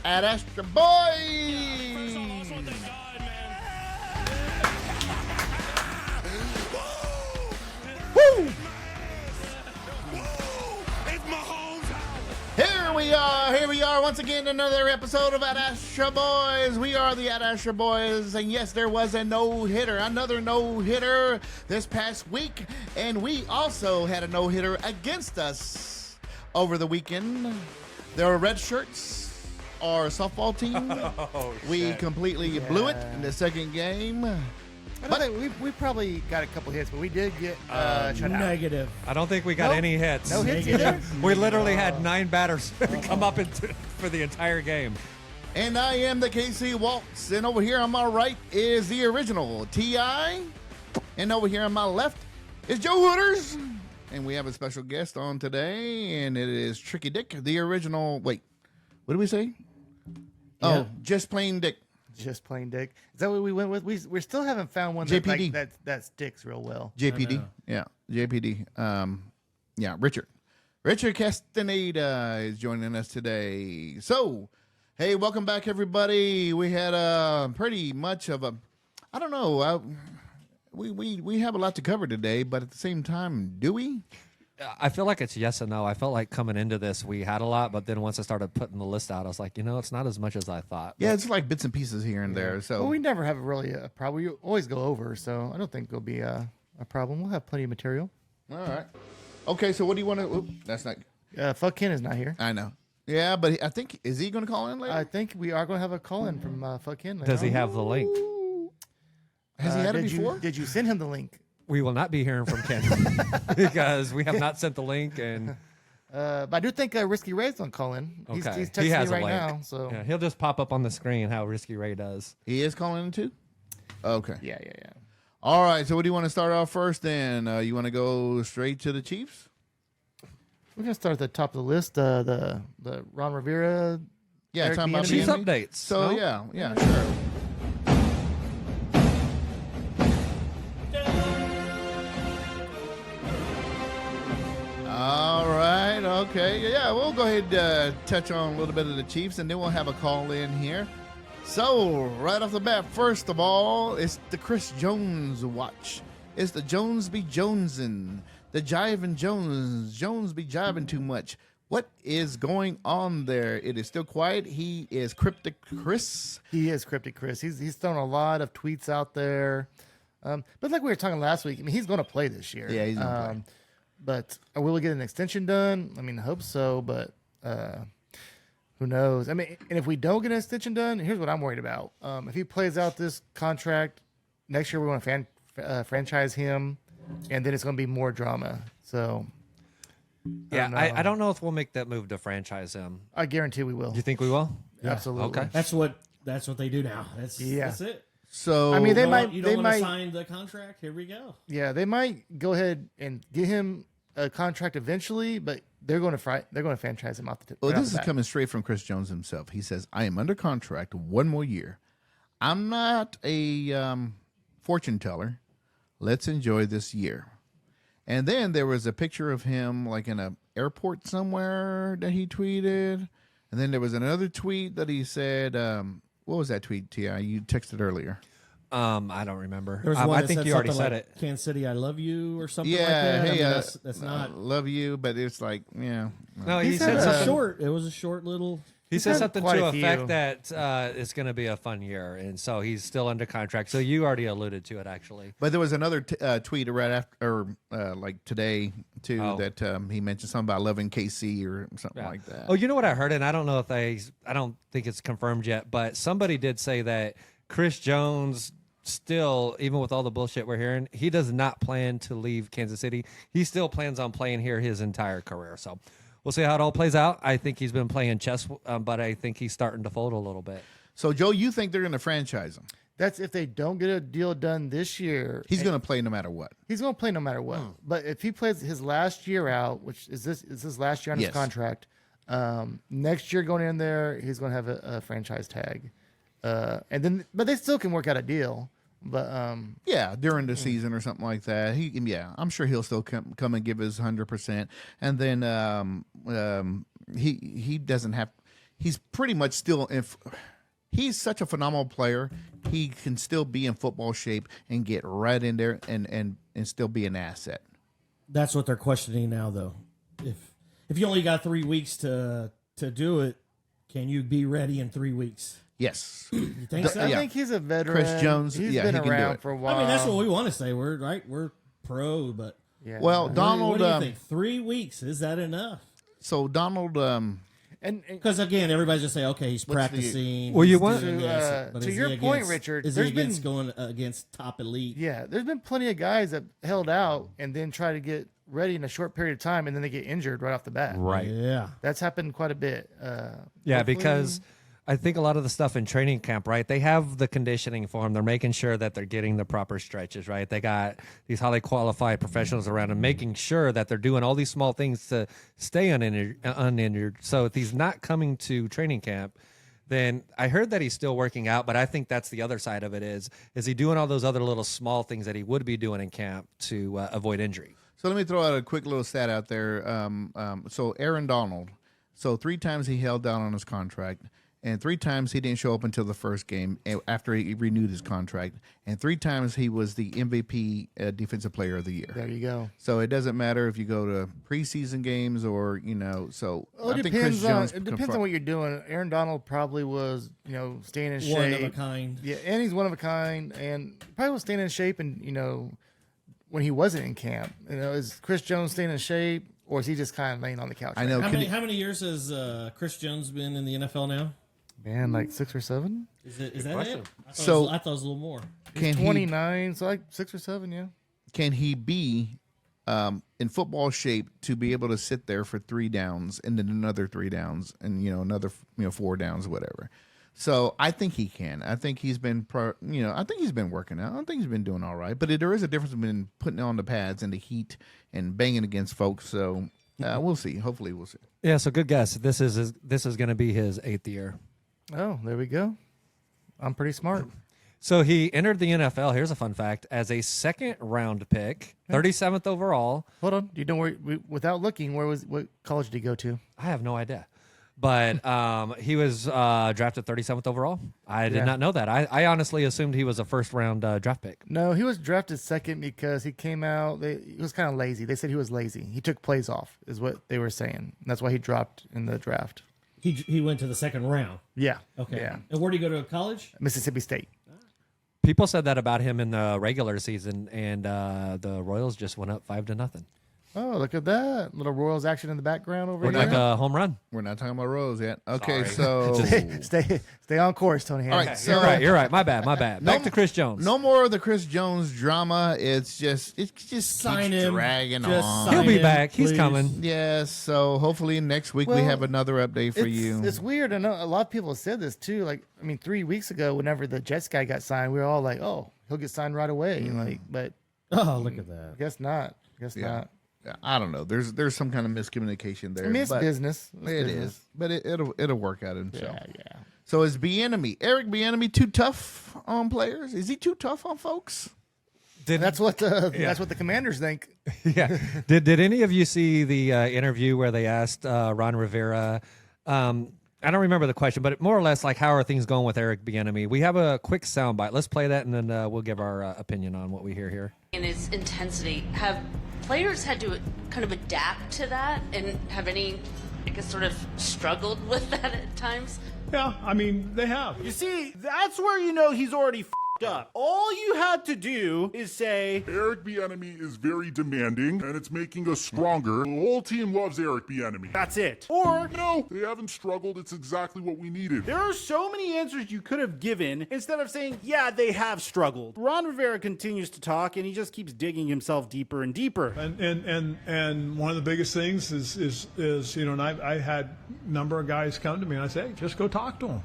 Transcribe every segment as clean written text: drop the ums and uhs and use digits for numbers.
at Astra Boys. Woo! Here we are once again, another episode of At Astra Boys. We are the At Astra Boys, and yes, there was a no-hitter, another no-hitter this past week, and we also had a no-hitter against us over the weekend. There were red shirts, our softball team. We completely blew it in the second game. But we probably got a couple hits, but we did get shut out. Negative. I don't think we got any hits. No hits either? We literally had 9 batters come up for the entire game. And I am the KC Waltz, and over here on my right is the original T.I., and over here on my left is Joe Hooters. And we have a special guest on today, and it is Tricky Dick, the original. Wait, what did we say? Yeah. Oh, just plain Dick. Just plain Dick. Is that what we went with? We still haven't found one JPD. that sticks real well. JPD. Yeah, JPD. Yeah, Richard Castaneda is joining us today. So, hey, welcome back, everybody. We had pretty much of a, I don't know, we have a lot to cover today, but at the same time, do we? I feel like it's yes and no. I felt like coming into this, we had a lot, but then once I started putting the list out, I was like, it's not as much as I thought. Yeah, it's like bits and pieces here and there. So we never have really a problem. We always go over, so I don't think it'll be a problem. We'll have plenty of material. All right. Okay, so what do you want to? That's not. Fuck Ken is not here. I know. Yeah, but I think, is he going to call in later? I think we are going to have a call in from Fuck Ken. Does he have the link? Has he had it before? Did you send him the link? We will not be hearing from Ken because we have not sent the link. And but I do think Risky Ray's going to call in. He's okay, texting he has me right a link now. So yeah, he'll just pop up on the screen how Risky Ray does. He is calling in too? Okay. Yeah. All right, so what do you want to start off first then? You want to go straight to the Chiefs? We're going to start at the top of the list. The Ron Rivera. Yeah, Eric talking about Bienemy. Chiefs Bienemy? updates. So, no? yeah, sure. All right, okay. Yeah, we'll go ahead and touch on a little bit of the Chiefs, and then we'll have a call in here. So, right off the bat, first of all, it's the Chris Jones watch. It's the Jones be Jonesin', the jiving Jones. Jones be jiving too much. What is going on there? It is still quiet. He is Cryptic Chris. He is Cryptic Chris. He's thrown a lot of tweets out there. But like we were talking last week, I mean, he's going to play this year. Yeah, he's going to play. But will we get an extension done? I mean, I hope so, but who knows? I mean, and if we don't get an extension done, here's what I'm worried about. If he plays out this contract, next year we want to franchise him, and then it's going to be more drama. So, Yeah, I don't know if we'll make that move to franchise him. I guarantee we will. Do you think we will? Yeah. Absolutely. Okay. That's what they do now. That's it. So, I mean, You don't want to sign the contract? Here we go. Yeah, they might go ahead and get him a contract eventually, but they're going to franchise him off the. Well, this is coming straight from Chris Jones himself. He says, "I am under contract one more year. I'm not a fortune teller. Let's enjoy this year." And then there was a picture of him like in an airport somewhere that he tweeted. And then there was another tweet that he said, what was that tweet, T.I.? You texted earlier. I don't remember. There was one I that think said you already something said like, it. Kansas City, I love you, or something Yeah, like that. hey, I mean, that's not. Love you, but it's like, yeah. No, he He said said, something. It was a short little. He said had something quite to a effect few. that it's going to be a fun year, and so he's still under contract. So you already alluded to it, actually. But there was another tweet right after, or like today, too, that he mentioned something about loving KC or something like that. Oh, you know what I heard, and I don't know if I don't think it's confirmed yet, but somebody did say that Chris Jones still, even with all the bullshit we're hearing, he does not plan to leave Kansas City. He still plans on playing here his entire career. So we'll see how it all plays out. I think he's been playing chess, but I think he's starting to fold a little bit. So, Joe, you think they're going to franchise him? That's if they don't get a deal done this year. He's going to play no matter what. He's going to play no matter what. But if he plays his last year out, which is his last year on his contract, next year going in there, he's going to have a franchise tag. But they still can work out a deal. But yeah, during the season or something like that, I'm sure he'll still come and give his 100%, and then he doesn't have. he's pretty much still in. He's such a phenomenal player. He can still be in football shape and get right in there and still be an asset. That's what they're questioning now, though. If you only got 3 weeks to do it, can you be ready in 3 weeks? Yes. You think so? I think he's a veteran. Chris Jones, He's yeah, been he can do around it. for a while. I mean, that's what we want to say. We're pro, but Yeah. Well, Donald. what do you think? 3 weeks, is that enough? So Donald. and Because again, everybody's just say, okay, he's practicing. Well, he's you want- doing this, but to is your he point, against- Richard, is he there's against been- going against top elite? yeah, there's been plenty of guys that held out and then try to get ready in a short period of time, and then they get injured right off the bat. Right. Yeah. That's happened quite a bit. Yeah, Hopefully- because I think a lot of the stuff in training camp, right? They have the conditioning for them. They're making sure that they're getting the proper stretches, right? They got these highly qualified professionals around them, making sure that they're doing all these small things to stay uninjured. So if he's not coming to training camp, then I heard that he's still working out, but I think that's the other side of it is he doing all those other little small things that he would be doing in camp to avoid injury? So let me throw out a quick little stat out there. So Aaron Donald. So 3 times he held down on his contract. And 3 times he didn't show up until the first game after he renewed his contract. And 3 times he was the MVP Defensive Player of the Year. There you go. So it doesn't matter if you go to preseason games or, so Well, I it think Chris depends Jones. on what you're doing. Aaron Donald probably was, staying in shape. One of a kind. Yeah, and he's one of a kind, and probably was staying in shape. And when he wasn't in camp, is Chris Jones staying in shape, or is he just kind of laying on the couch? I know. How many years has Chris Jones been in the NFL now? Man, like 6 or 7. Is that it? I thought it was a little more. Can he, 29, so like 6 or 7, yeah. can he be in football shape to be able to sit there for 3 downs and then another 3 downs and, another 4 downs, whatever. So I think he can. I think he's been, I think he's been working out. I think he's been doing all right. But there is a difference between putting on the pads and the heat and banging against folks. So we'll see. Hopefully we'll see. Yeah, so good guess. This is going to be his 8th year. Oh, there we go. I'm pretty smart. So he entered the NFL, here's a fun fact, as a 2nd-round pick, 37th overall. Hold on. You don't worry. Without looking, what college did he go to? I have no idea. But he was drafted 37th overall. I did not know that. I honestly assumed he was a 1st-round draft pick. No, he was drafted 2nd because he came out. He was kind of lazy. They said he was lazy. He took plays off, is what they were saying. That's why he dropped in the draft. He went to the 2nd round. Yeah. Okay. Yeah. And where did he go to college? Mississippi State. People said that about him in the regular season, and the Royals just went up 5-0. Oh, look at that. Little Royals action in the background over Like here. a home run. We're not talking about Rose yet. Okay, Sorry. so Stay on course, Tony. all right, Hanks. so You're right. My bad. Back to Chris Jones. no more of the Chris Jones drama. It just Sign keeps him. dragging Just on. sign He'll be him, back. He's please. coming. Yes, so hopefully next week we Well, have another update for you. It's weird. I know a lot of people have said this too. 3 weeks ago, whenever the Jets guy got signed, we were all like, "Oh, he'll get signed right away." But Oh, look at that. I guess not. Not. Yeah, I don't know. There's some kind of miscommunication there. I mean, it's but business. It is, but it'll work out himself. Yeah. So is Bienemy, Eric Bienemy, too tough on players? Is he too tough on folks? That's what the Commanders think. Yeah. Did any of you see the interview where they asked Ron Rivera? I don't remember the question, but more or less like, how are things going with Eric Bienemy? We have a quick soundbite. Let's play that, and then we'll give our opinion on what we hear here. In its intensity, have players had to kind of adapt to that, and have any, sort of struggled with that at times? Yeah, I mean, they have. You see, that's where you know he's already f***ed up. All you had to do is say, Eric Bienemy is very demanding, and it's making us stronger. The whole team loves Eric Bienemy. that's it. Or, No, they haven't struggled. It's exactly what we needed. there are so many answers you could have given instead of saying, yeah, they have struggled. Ron Rivera continues to talk, and he just keeps digging himself deeper and deeper. And one of the biggest things is and I had a number of guys come to me and I say, hey, just go talk to him.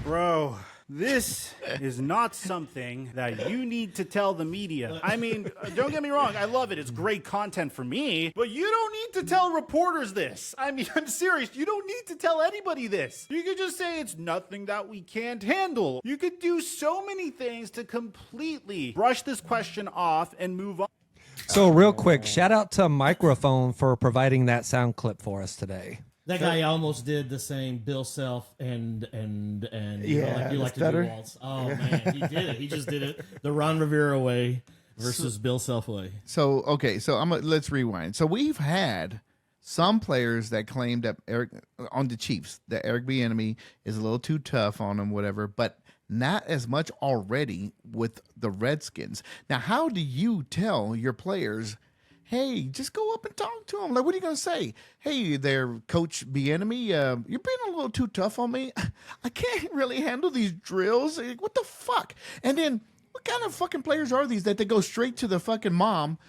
Bro, this is not something that you need to tell the media. I mean, don't get me wrong, I love it. It's great content for me, but you don't need to tell reporters this. I mean, I'm serious. You don't need to tell anybody this. You could just say it's nothing that we can't handle. You could do so many things to completely brush this question off and move on. So real quick, shout out to Microphone for providing that sound clip for us today. That guy almost did the same Bill Self and you like to stutter. do waltz. Oh man, he did it. He just did it the Ron Rivera way versus Bill Self way. So let's rewind. So we've had some players that claimed that on the Chiefs that Eric Bienemy is a little too tough on them, whatever, but not as much already with the Redskins. Now, how do you tell your players, hey, just go up and talk to them? Like, what are you going to say? Hey there, Coach Bienemy, you're being a little too tough on me. I can't really handle these drills. What the fuck? And then, what kind of fucking players are these that they go straight to the fucking mom,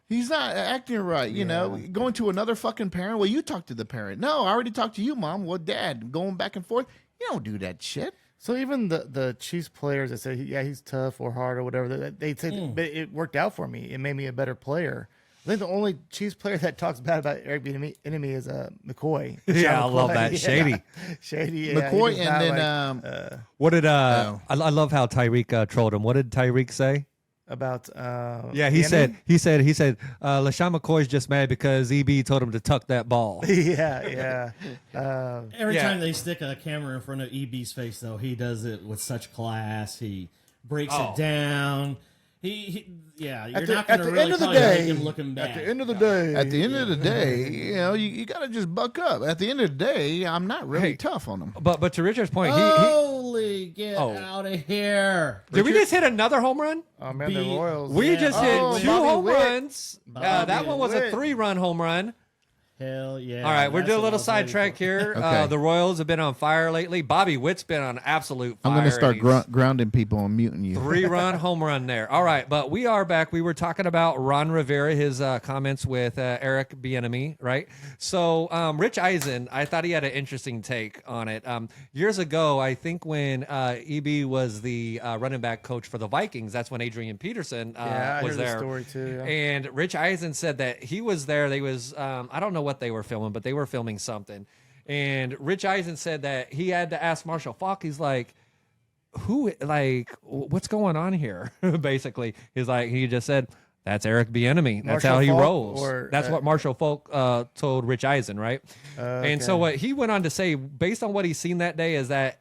he's not acting right, you know, going to another fucking parent? Well, you talk to the parent. No, I already talked to you, Mom. Well, Dad, going back and forth. You don't do that shit. So even the Chiefs players that say, yeah, he's tough or hard or whatever, they say, but it worked out for me. It made me a better player. I think the only Chiefs player that talks bad about Eric Bienemy is McCoy. Yeah, I love that. Yeah. Shady. Shady. Yeah, McCoy, he does and not then What did I love how Tyreek trolled him. What did Tyreek say? about Yeah, he Bienemy? said LaShawn McCoy's just mad because EB told him to tuck that ball. yeah. Every Yeah. time they stick a camera in front of EB's face, though, he does it with such class. He breaks it down. You're At not the going to end really of the tell day, him looking bad. At the end of the day, at the end of the day, you know, you got to just buck up. At the end of the day, I'm not really tough on them. But to Richard's point, Holy, get out of here. did we just hit another home run? oh man, the Royals. We just hit Oh, two Bobby home Witt. runs. That Bobby one was a Witt. 3-run home run. Hell yeah. All right, we're That's doing a what I little was waiting sidetrack for. here. Okay. The Royals have been on fire lately. Bobby Witt's been on absolute fire. I'm going to start and he's grounding people and muting you. 3-run home run there. All right, but we are back. We were talking about Ron Rivera, his comments with Eric Bienemy, right? So Rich Eisen, I thought he had an interesting take on it. Years ago, I think when EB was the running back coach for the Vikings, that's when Adrian Peterson Yeah, I was heard the there. story too, yeah. And Rich Eisen said that he was there. They was I don't know what they were filming, but they were filming something. And Rich Eisen said that he had to ask Marshall Faulk. He's like, what's going on here? Basically, he just said, that's Eric Bienemy. That's Marshall how he Faulk rolls. or, That's what Marshall Faulk told Rich Eisen, right? And so what he went on to say, based on what he's seen that day, is that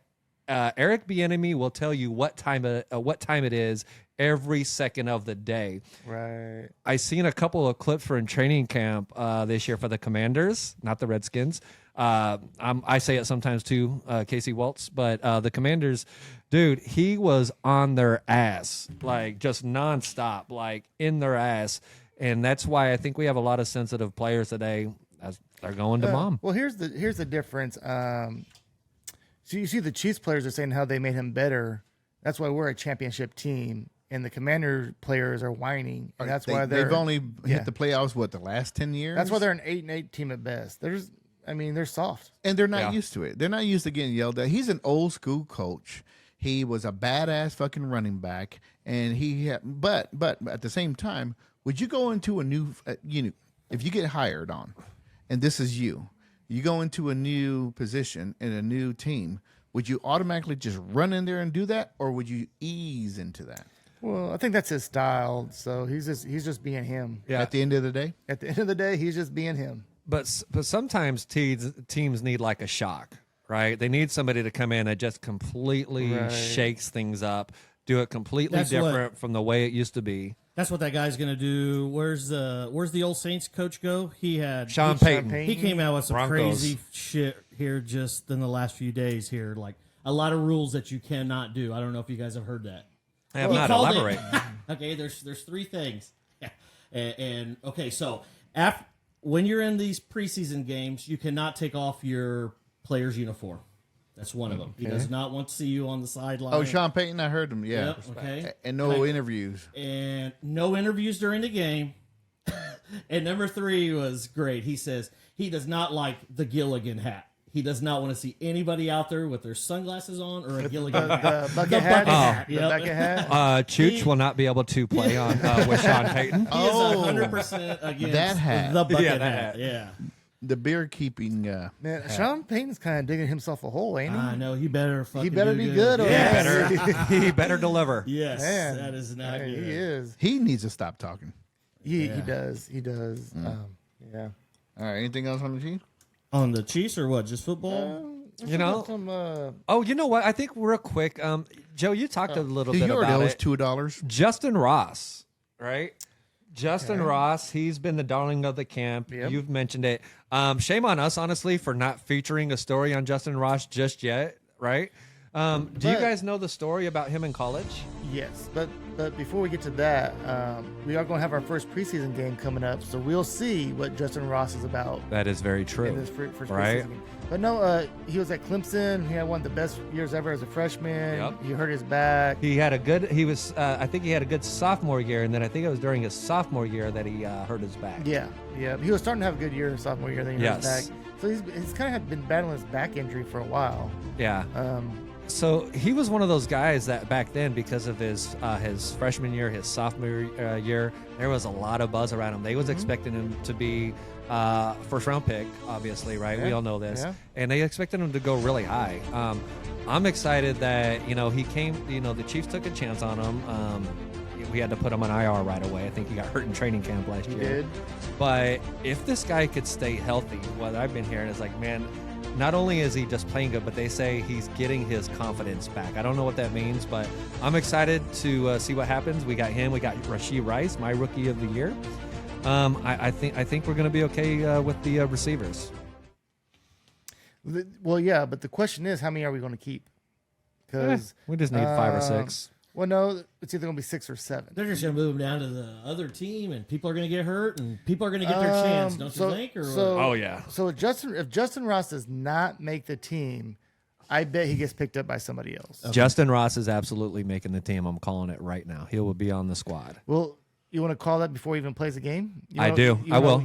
Eric Bienemy will tell you what time it is every second of the day. Right. I seen a couple of clips for in training camp this year for the Commanders, not the Redskins. I say it sometimes too, Casey Waltz, but the Commanders, dude, he was on their ass, like just nonstop, like in their ass. And that's why I think we have a lot of sensitive players today as they're going to mom. Well, here's the difference. So you see the Chiefs players are saying how they made him better. That's why we're a championship team. And the Commander players are whining, and that's why they've only hit the playoffs the last 10 years. That's why they're an 8-8 team at best. They're soft, and they're not used to it. They're not used to getting yelled at. He's an old school coach. He was a badass fucking running back, and but at the same time, would you go into a new if you get hired on, and this is you go into a new position in a new team, would you automatically just run in there and do that, or would you ease into that? Well, I think that's his style. So he's just being him. Yeah. At the end of the day, He's just being him. But sometimes teams need like a shock, right? They need somebody to come in that just completely shakes things up, do it completely different from the way it used to be. That's what that guy's going to do. Where's the old Saints coach go? Sean Payton. He came out with some Broncos. crazy shit here just in the last few days here. Like a lot of rules that you cannot do. I don't know if you guys have heard that. I have not elaborate. Okay, there's 3 things. And okay, so when you're in these preseason games, you cannot take off your player's uniform. That's one of them. He does not want to see you on the sideline. Oh, Sean Payton, I heard him. Yeah. Yep, okay. And no interviews. And no interviews during the game. And number 3 was great. He says he does not like the Gilligan hat. He does not want to see anybody out there with their sunglasses on or a Gilligan hat. The bucket hat. hat. The Yep. bucket hat. Chooch will not be able to play on with Sean Payton. He is 100% against that hat. the bucket that hat. hat. Yeah. The beer keeping. Man, Sean Payton's kind of digging himself a hole, ain't he? I know. He better fucking He better do be good. Or Yes. else. He better deliver. Yes. Man, That is not He good. is. He needs to stop talking. He does. Yeah. All right. Anything else on the team? On the Chiefs or what? Just football? You know? Oh, you know what? I think real quick, Joe, you talked a little bit about it. $2. Justin Ross, right? Justin Ross, he's been the darling of the camp. Yep. You've mentioned it. Shame on us, honestly, for not featuring a story on Justin Ross just yet, right? Do you guys know the story about him in college? Yes, but before we get to that, we are going to have our first preseason game coming up, so we'll see what Justin Ross is about That is very true. in this first right? preseason game. But no, he was at Clemson. He had one of the best years ever as a freshman. Yep. He hurt his back. He had a good. I think he had a good sophomore year, and then I think it was during his sophomore year that he hurt his back. Yeah. He was starting to have a good year his sophomore year. Then he hurt his Yes. back. So he's kind of been battling his back injury for a while. Yeah. So he was one of those guys that back then, because of his freshman year, his sophomore year, there was a lot of buzz around him. They was expecting him to be first round pick, obviously, right? We all know this, and they expected him to go really high. I'm excited that he came. The Chiefs took a chance on him. We had to put him on IR right away. I think he got hurt in training camp last year. He did. But if this guy could stay healthy, what I've been hearing is like, man, not only is he just playing good, but they say he's getting his confidence back. I don't know what that means, but I'm excited to see what happens. We got him. We got Rashee Rice, my rookie of the year. I think we're going to be okay with the receivers. Well, yeah, but the question is, how many are we going to keep? Because we just need 5 or 6. Well, no, it's either going to be 6 or 7. They're just going to move them down to the other team, and people are going to get hurt, and people are going to get their chance, don't you think? Or Oh, yeah. So if Justin Ross does not make the team, I bet he gets picked up by somebody else. Okay. Justin Ross is absolutely making the team. I'm calling it right now. He will be on the squad. Well, you want to call that before he even plays a game? I do. I will.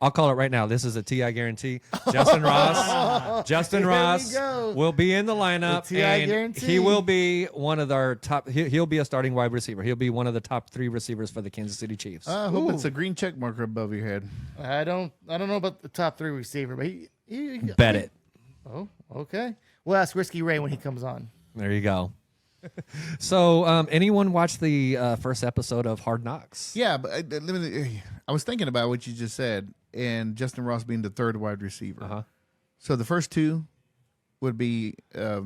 I'll call it right now. This is a TI guarantee. Justin Ross. Justin Ross will be in the lineup. The TI and guarantee. He will be one of our top. He'll be a starting wide receiver. He'll be one of the top 3 receivers for the Kansas City Chiefs. I hope it's a green check marker above your head. I don't know about the top 3 receiver, but he Bet it. Oh, okay. We'll ask Risky Ray when he comes on. There you go. So, anyone watch the first episode of Hard Knocks? Yeah, but I was thinking about what you just said, and Justin Ross being the 3rd wide receiver. Uh-huh. So the first 2 would be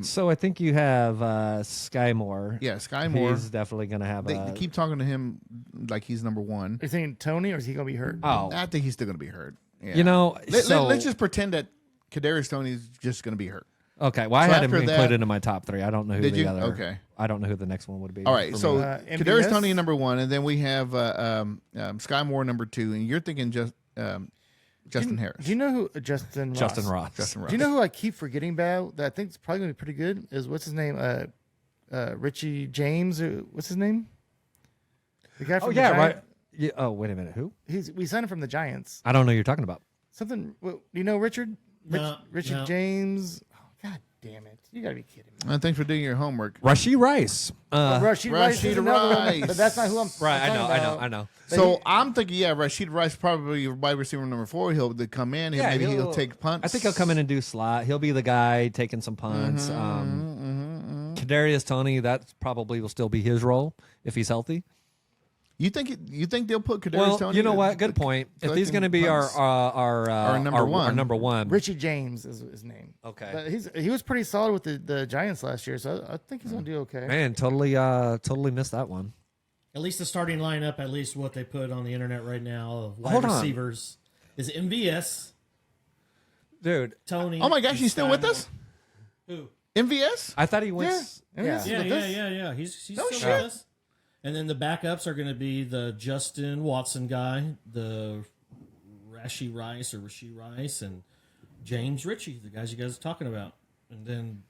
So I think you have Sky Moore. yeah, Sky Moore. He's definitely going to have They keep talking to him like he's number 1. Are you thinking Tony, or is he going to be hurt? Oh, I think he's still going to be hurt. Yeah. Let's just pretend that Kadarius Toney's just going to be hurt. Okay, well, I had him after that- included in my top 3. I don't know who Did the you? other. Okay. I don't know who the next one would be. All right, for so me. Kadarius MVS? Toney number 1, and then we have Sky Moore number 2, and you're thinking just Justin Harris. Do you know who Justin Ross? Justin Ross. Justin Ross. Do you know who I keep forgetting about that I think is probably going to be pretty good? Is what's his name? Richie James. What's his name? The guy from Oh the yeah, Giants. right. Yeah, oh wait a minute, who? We signed him from the Giants. I don't know who you're talking about. Something. Do you know Richard? No, Richard no. James. Oh, God damn it! You got to be kidding me. Thanks for doing your homework. Rashee Rice. Rashid Rice is another one, Rice. but that's not who I'm. Right, I'm talking about. I know. So I'm thinking, Rashid Rice probably wide receiver number 4. He'll come in. Yeah, Maybe he'll take punts. I think he'll come in and do slot. He'll be the guy taking some punts. Kadarius Toney, that probably will still be his role if he's healthy. You think they'll put Kadarius Well, Toney? you know what? Good point. If he's going to be our number one, Richie James is his name. Okay. But he was pretty solid with the Giants last year, so I think he's going to do okay. man, totally missed that one. At least the starting lineup, at least what they put on the internet right now of wide Hold on. receivers is MVS, Dude, Tony. Oh my gosh, he's still with us? Who? MVS? I thought he went. Yeah. Yeah. He's No still shit. with us. And then the backups are going to be the Justin Watson guy, the Rashee Rice, and James Ritchie, the guys you guys are talking about. And then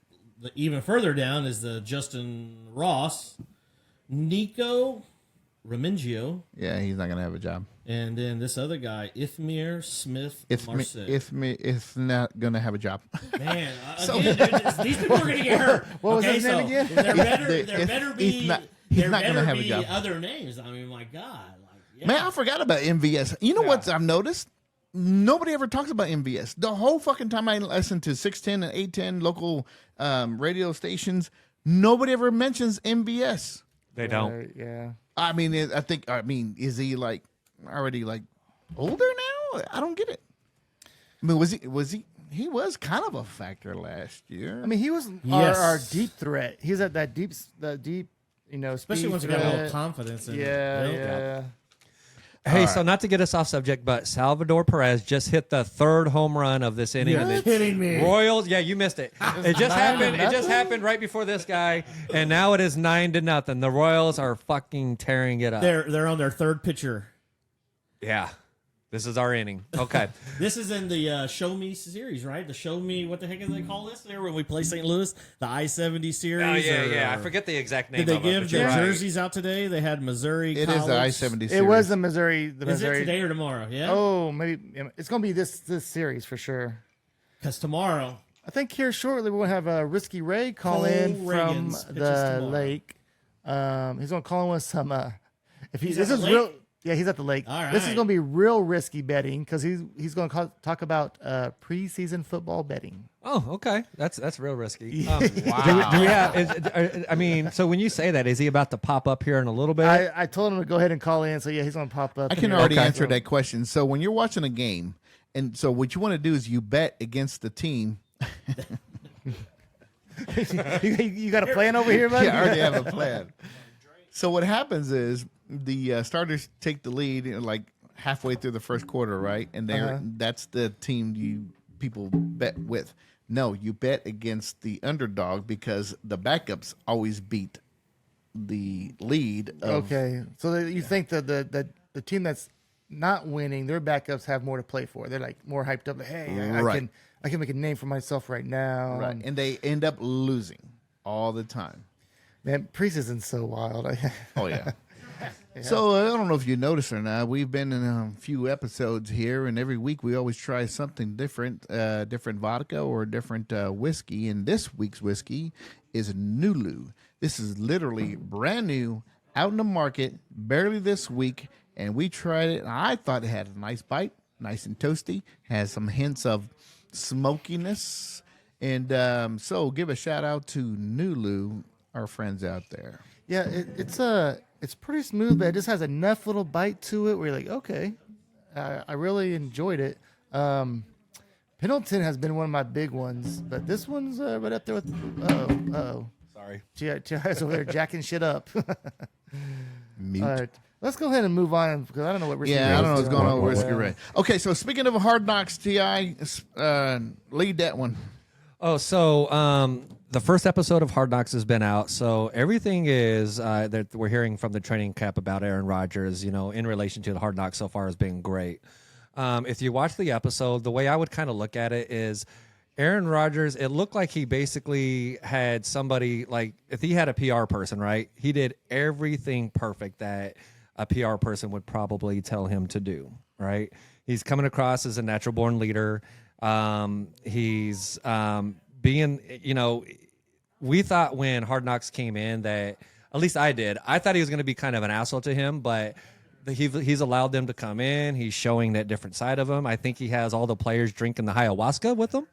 even further down is the Justin Ross, Nico Remingio, Yeah, he's not going to have a job. and then this other guy, Ithmir Smith Marset. If not going to have a job. Man, again, dude, these people are going to get hurt. What was his name again? There better be. He's not gonna have a job. Other names. I mean, my God. Man, I forgot about MVS. You know what I've noticed? Nobody ever talks about MVS. The whole fucking time I listen to 610 and 810 local radio stations, nobody ever mentions MVS. They don't. Yeah. I mean, is he like already like older now? I don't get it. I mean, was he? he was kind of a factor last year. I mean, he was Yes. our deep threat. He's at that deep, Especially speed once you got a little threat. confidence in Yeah, it. yeah. Hey, so not to get us off subject, but Salvador Perez just hit the 3rd home run of this inning. You're kidding me. Royals, yeah, you missed it. It just happened. It just happened right before this guy, and now it is 9-0. The Royals are fucking tearing it up. They're on their 3rd pitcher. Yeah, this is our inning. Okay. This is in the Show Me series, right? The Show Me, what the heck do they call this? There when we play St. Louis, the I-70 series. Oh yeah, or- yeah. I forget the exact name. Did they of give it, the but you're right. jerseys out today? They had Missouri. it is College. the I-70 series. It was the Missouri. Is it today or tomorrow? Yeah. Oh, maybe it's gonna be this series for sure. Because tomorrow. I think here shortly we'll have Risky Ray call Cole in from Reagan's pitches the tomorrow. lake. He's gonna call in with some. If He's this at is the real, lake? yeah, he's at the lake. All This is right. gonna be real risky betting because he's gonna talk about preseason football betting. Oh, okay. That's real risky. Wow. Do we have? I mean, so when you say that, is he about to pop up here in a little bit? I told him to go ahead and call in, so yeah, he's gonna pop up. I can here. already Okay. answer that question. So when you're watching a game, and so what you want to do is you bet against the team. you got a plan over here, buddy? Yeah, I already have a plan. So what happens is the starters take the lead like halfway through the first quarter, right? And that's the team people bet with. No, you bet against the underdog because the backups always beat the lead. Okay, so you think that the team that's not winning, their backups have more to play for. They're like more hyped up. Like, hey, Right. I can make a name for myself right now. Right, and they end up losing all the time. Man, preseason's so wild. Oh yeah. So I don't know if you noticed or not. We've been in a few episodes here, and every week we always try something different, different vodka or different whiskey. And this week's whiskey is Nulu. This is literally brand new, out in the market, barely this week, and we tried it. And I thought it had a nice bite, nice and toasty, has some hints of smokiness, and so give a shout out to Nulu, our friends out there. Yeah, it's pretty smooth, but it just has enough little bite to it where you're like, okay, I really enjoyed it. Pendleton has been one of my big ones, but this one's right up there with. Sorry. T.I.'s over there jacking shit up. Mute. All right, let's go ahead and move on because I don't know what. Risky Yeah, I don't know Ray's what's going on doing. with Risky Ray. Okay, so speaking of Hard Knocks, T.I., lead that one. Oh, so the first episode of Hard Knocks has been out. So everything is that we're hearing from the training camp about Aaron Rodgers, in relation to the Hard Knocks so far has been great. If you watch the episode, the way I would kind of look at it is Aaron Rodgers, it looked like he basically had somebody, like if he had a PR person, right? He did everything perfect that a PR person would probably tell him to do, right? He's coming across as a natural born leader. He's being, we thought when Hard Knocks came in that, at least I did, I thought he was going to be kind of an asshole to him, but he's allowed them to come in. He's showing that different side of him. I think he has all the players drinking the ayahuasca with him.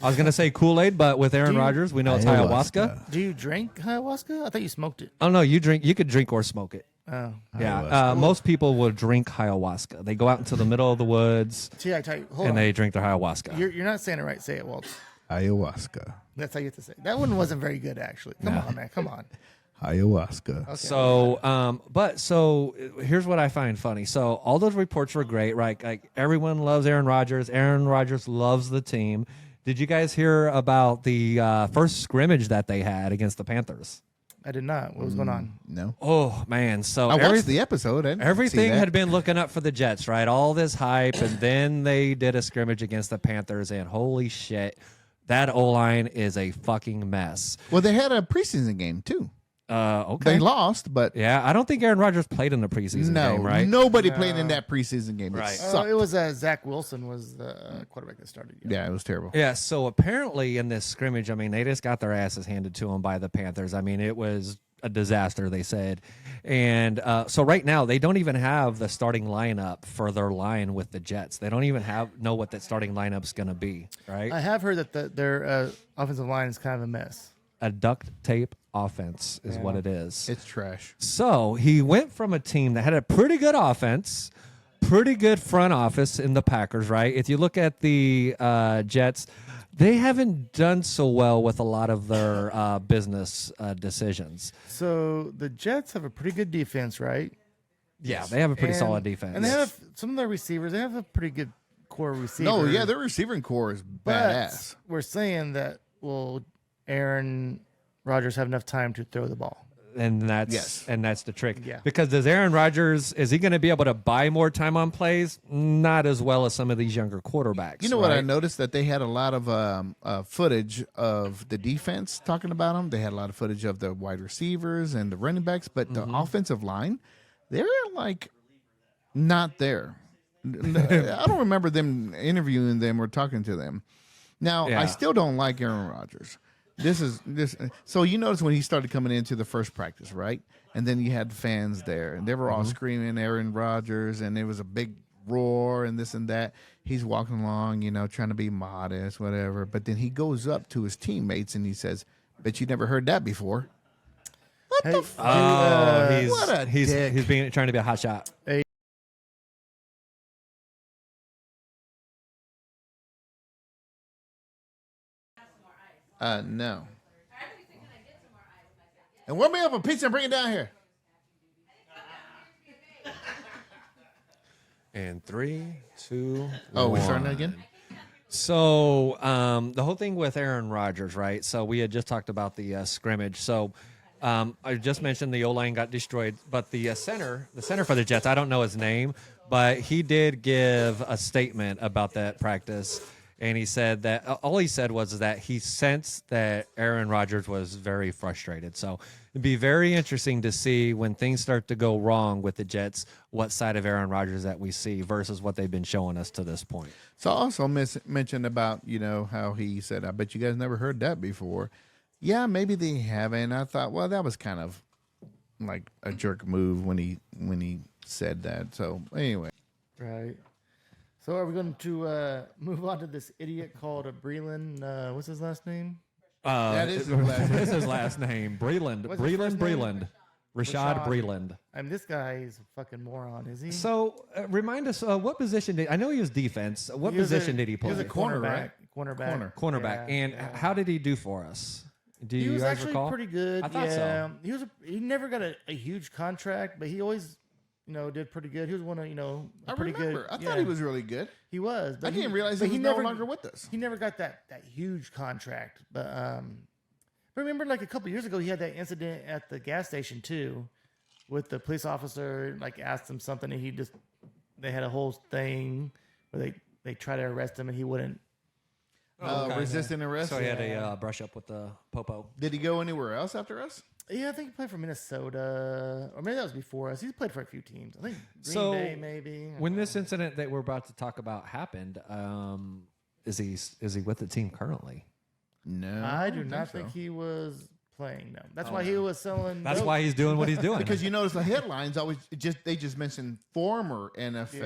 I was going to say Kool-Aid, but with Aaron Rodgers, we know it's ayahuasca. Do you drink ayahuasca? I thought you smoked it. Oh, no, you could drink or smoke it. Oh, Yeah, most people will drink ayahuasca. They go out into the middle of the woods T.I., hold and on. they drink their ayahuasca. You're not saying it right. Say it, Walt. Ayahuasca. That's how you have to say it. That one wasn't very good, actually. Come on, man. Come on. Ayahuasca. So here's what I find funny. So all those reports were great, right? Like everyone loves Aaron Rodgers. Aaron Rodgers loves the team. Did you guys hear about the first scrimmage that they had against the Panthers? I did not. What was going on? No. Oh man! So I watched the episode. I didn't see everything that. had been looking up for the Jets, right? All this hype, and then they did a scrimmage against the Panthers, and holy shit, that O-line is a fucking mess. Well, they had a preseason game, too. Okay. They lost, but Yeah, I don't think Aaron Rodgers played in the preseason game, right? nobody played in that preseason game. It Right. sucked. It was Zach Wilson was the quarterback that started. Yeah, it was terrible. Yeah, so apparently in this scrimmage, I mean, they just got their asses handed to them by the Panthers. I mean, it was a disaster, they said. And so right now, they don't even have the starting lineup for their line with the Jets. They don't even know what that starting lineup's going to be, right? I have heard that their offensive line is kind of a mess. A duct tape offense is what it is. It's trash. So he went from a team that had a pretty good offense pretty good front office in the Packers, right? If you look at the Jets, they haven't done so well with a lot of their business decisions. So the Jets have a pretty good defense, right? Yeah, they have a pretty And- solid defense. And they have some of their receivers. They have a pretty good core receiver. No, yeah, their receiving core is but badass. we're saying that will Aaron Rodgers have enough time to throw the ball? And that's Yes. the trick. Yeah. Because does Aaron Rodgers, is he going to be able to buy more time on plays? Not as well as some of these younger quarterbacks. You know what I right? noticed? That they had a lot of footage of the defense talking about them. They had a lot of footage of the wide receivers and the running backs, but the offensive line, they're like not there. I don't remember them interviewing them or talking to them. Now, Yeah. I still don't like Aaron Rodgers. So you notice when he started coming into the first practice, right? And then you had fans there, and they were all screaming Aaron Rodgers, and there was a big roar and this and that. He's walking along, trying to be modest, whatever. But then he goes up to his teammates and he says, "Bet you never heard that before." What the fuck? What a dick. He's trying to be a hot shot. No. And warm me up a pizza and bring it down here. And 3, 2, Oh, we're 1. starting again? So the whole thing with Aaron Rodgers, right? So we had just talked about the scrimmage. So I just mentioned the O-line got destroyed, but the center for the Jets, I don't know his name, but he did give a statement about that practice. And he said that all he said was that he sensed that Aaron Rodgers was very frustrated. So it'd be very interesting to see when things start to go wrong with the Jets, what side of Aaron Rodgers that we see versus what they've been showing us to this point. So I also mentioned about, how he said, "I bet you guys never heard that before." Yeah, maybe they haven't. I thought, well, that was kind of like a jerk move when he said that. So anyway. Right. So are we going to move on to this idiot called Breland? What's his last name? That is his last name. This is his last name. Breland. What's his first name? Breland. Rashad Breland. I mean, this guy is a fucking moron, is he? So remind us, what position did I know he was defense? What He was position did he play? He was a Corner, cornerback. right? Cornerback. Cornerback. Yeah, And yeah. how did he do for us? Do He you was guys actually recall? pretty good. I thought yeah. so. He never got a huge contract, but he always, did pretty good. He was one of, I pretty remember. good. I yeah. thought he was really good. He was. I But didn't realize but he was no longer with us. He never got that huge contract. But remember, like a couple years ago, he had that incident at the gas station too, with the police officer asked him something, and they had a whole thing where they tried to arrest him, and he wouldn't. Resisting arrest. So he had a brush up with the popo. Did he go anywhere else after us? Yeah, I think he played for Minnesota, or maybe that was before us. He's played for a few teams. I think Green Bay, maybe. When this incident that we're about to talk about happened, is he with the team currently? No, I do don't not so. think he was playing them. That's why he was selling. That's dope. why he's doing what he's doing. Because you notice the headlines always they just mention former NFL,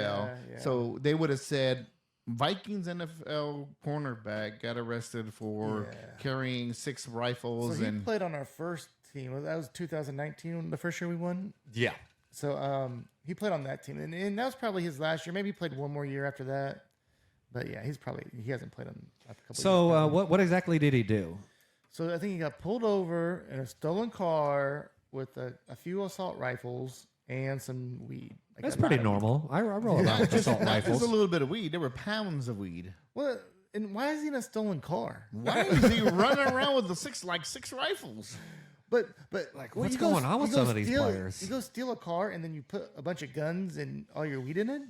Yeah. so they would have said Vikings NFL cornerback got arrested for carrying 6 rifles So he and played on our first team. That was 2019, the first year we won. yeah. So he played on that team, and that was probably his last year. Maybe he played one more year after that. But yeah, he hasn't played on a couple. So years. what exactly did he do? So I think he got pulled over in a stolen car with a few assault rifles and some weed. That's pretty normal. I roll around with assault not just rifles. a little bit of weed. There were pounds of weed. Well, and why is he in a stolen car? Why is he running around with the 6 rifles? But what's going on with some of these players? You go steal a car and then you put a bunch of guns and all your weed in it.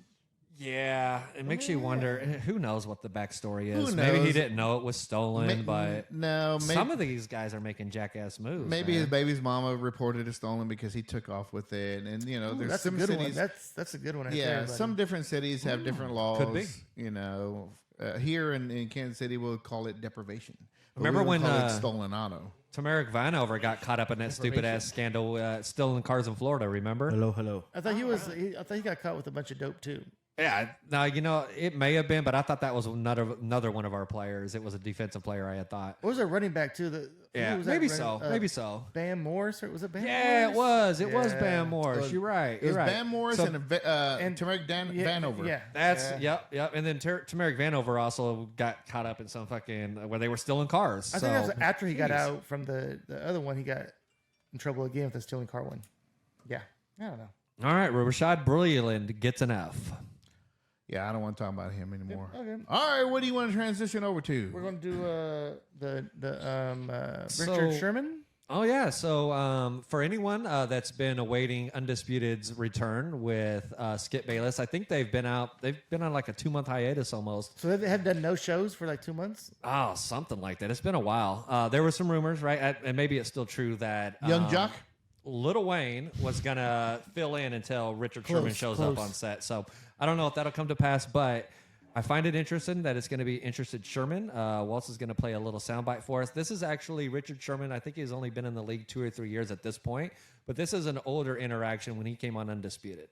Yeah, it makes you wonder. Who knows what the backstory Who is? Maybe he knows? didn't know it was stolen, but no, maybe, some of these guys are making jackass moves. maybe man. his baby's mama reported it stolen because he took off with it, and there's That's a some good cities. one. That's a good one. Right Yeah, there, buddy. some different cities have different laws. Could be. Here in Kansas City, we'll call it deprivation. But Remember we would when, call it stolen auto? Tamarick Vanover got caught up in that stupid ass scandal, stealing cars in Florida. Remember? Hello. I thought he got caught with a bunch of dope too. Yeah, no, it may have been, but I thought that was another one of our players. It was a defensive player, I had thought. What was a running back too? Yeah, maybe so. Bam Morris, or was it Bam Yeah, Morris? it was Bam Morris. You're right. It was Bam Morris and Turmeric Vanover. Yeah, That's yep. And then Turmeric Vanover also got caught up in some fucking where they were stealing cars. I think that was after he got out from the other one. He got in trouble again with the stealing car one. Yeah, I don't know. All right, Rashad Brilliant gets an F. Yeah, I don't want to talk about him anymore. Okay. All right, what do you want to transition over to? We're going to do Richard Sherman. Oh yeah. So for anyone that's been awaiting Undisputed's return with Skip Bayless, I think they've been out. They've been on like a 2-month hiatus almost. So they have done no shows for like 2 months. Oh, something like that. It's been a while. There were some rumors, right? And maybe it's still true that Young Jock. Lil Wayne was gonna fill in until Richard Sherman shows up on set. So I don't know if that'll come to pass, but I find it interesting that it's going to be Interested Sherman. Waltz is going to play a little soundbite for us. This is actually Richard Sherman. I think he's only been in the league 2 or 3 years at this point, but this is an older interaction when he came on Undisputed.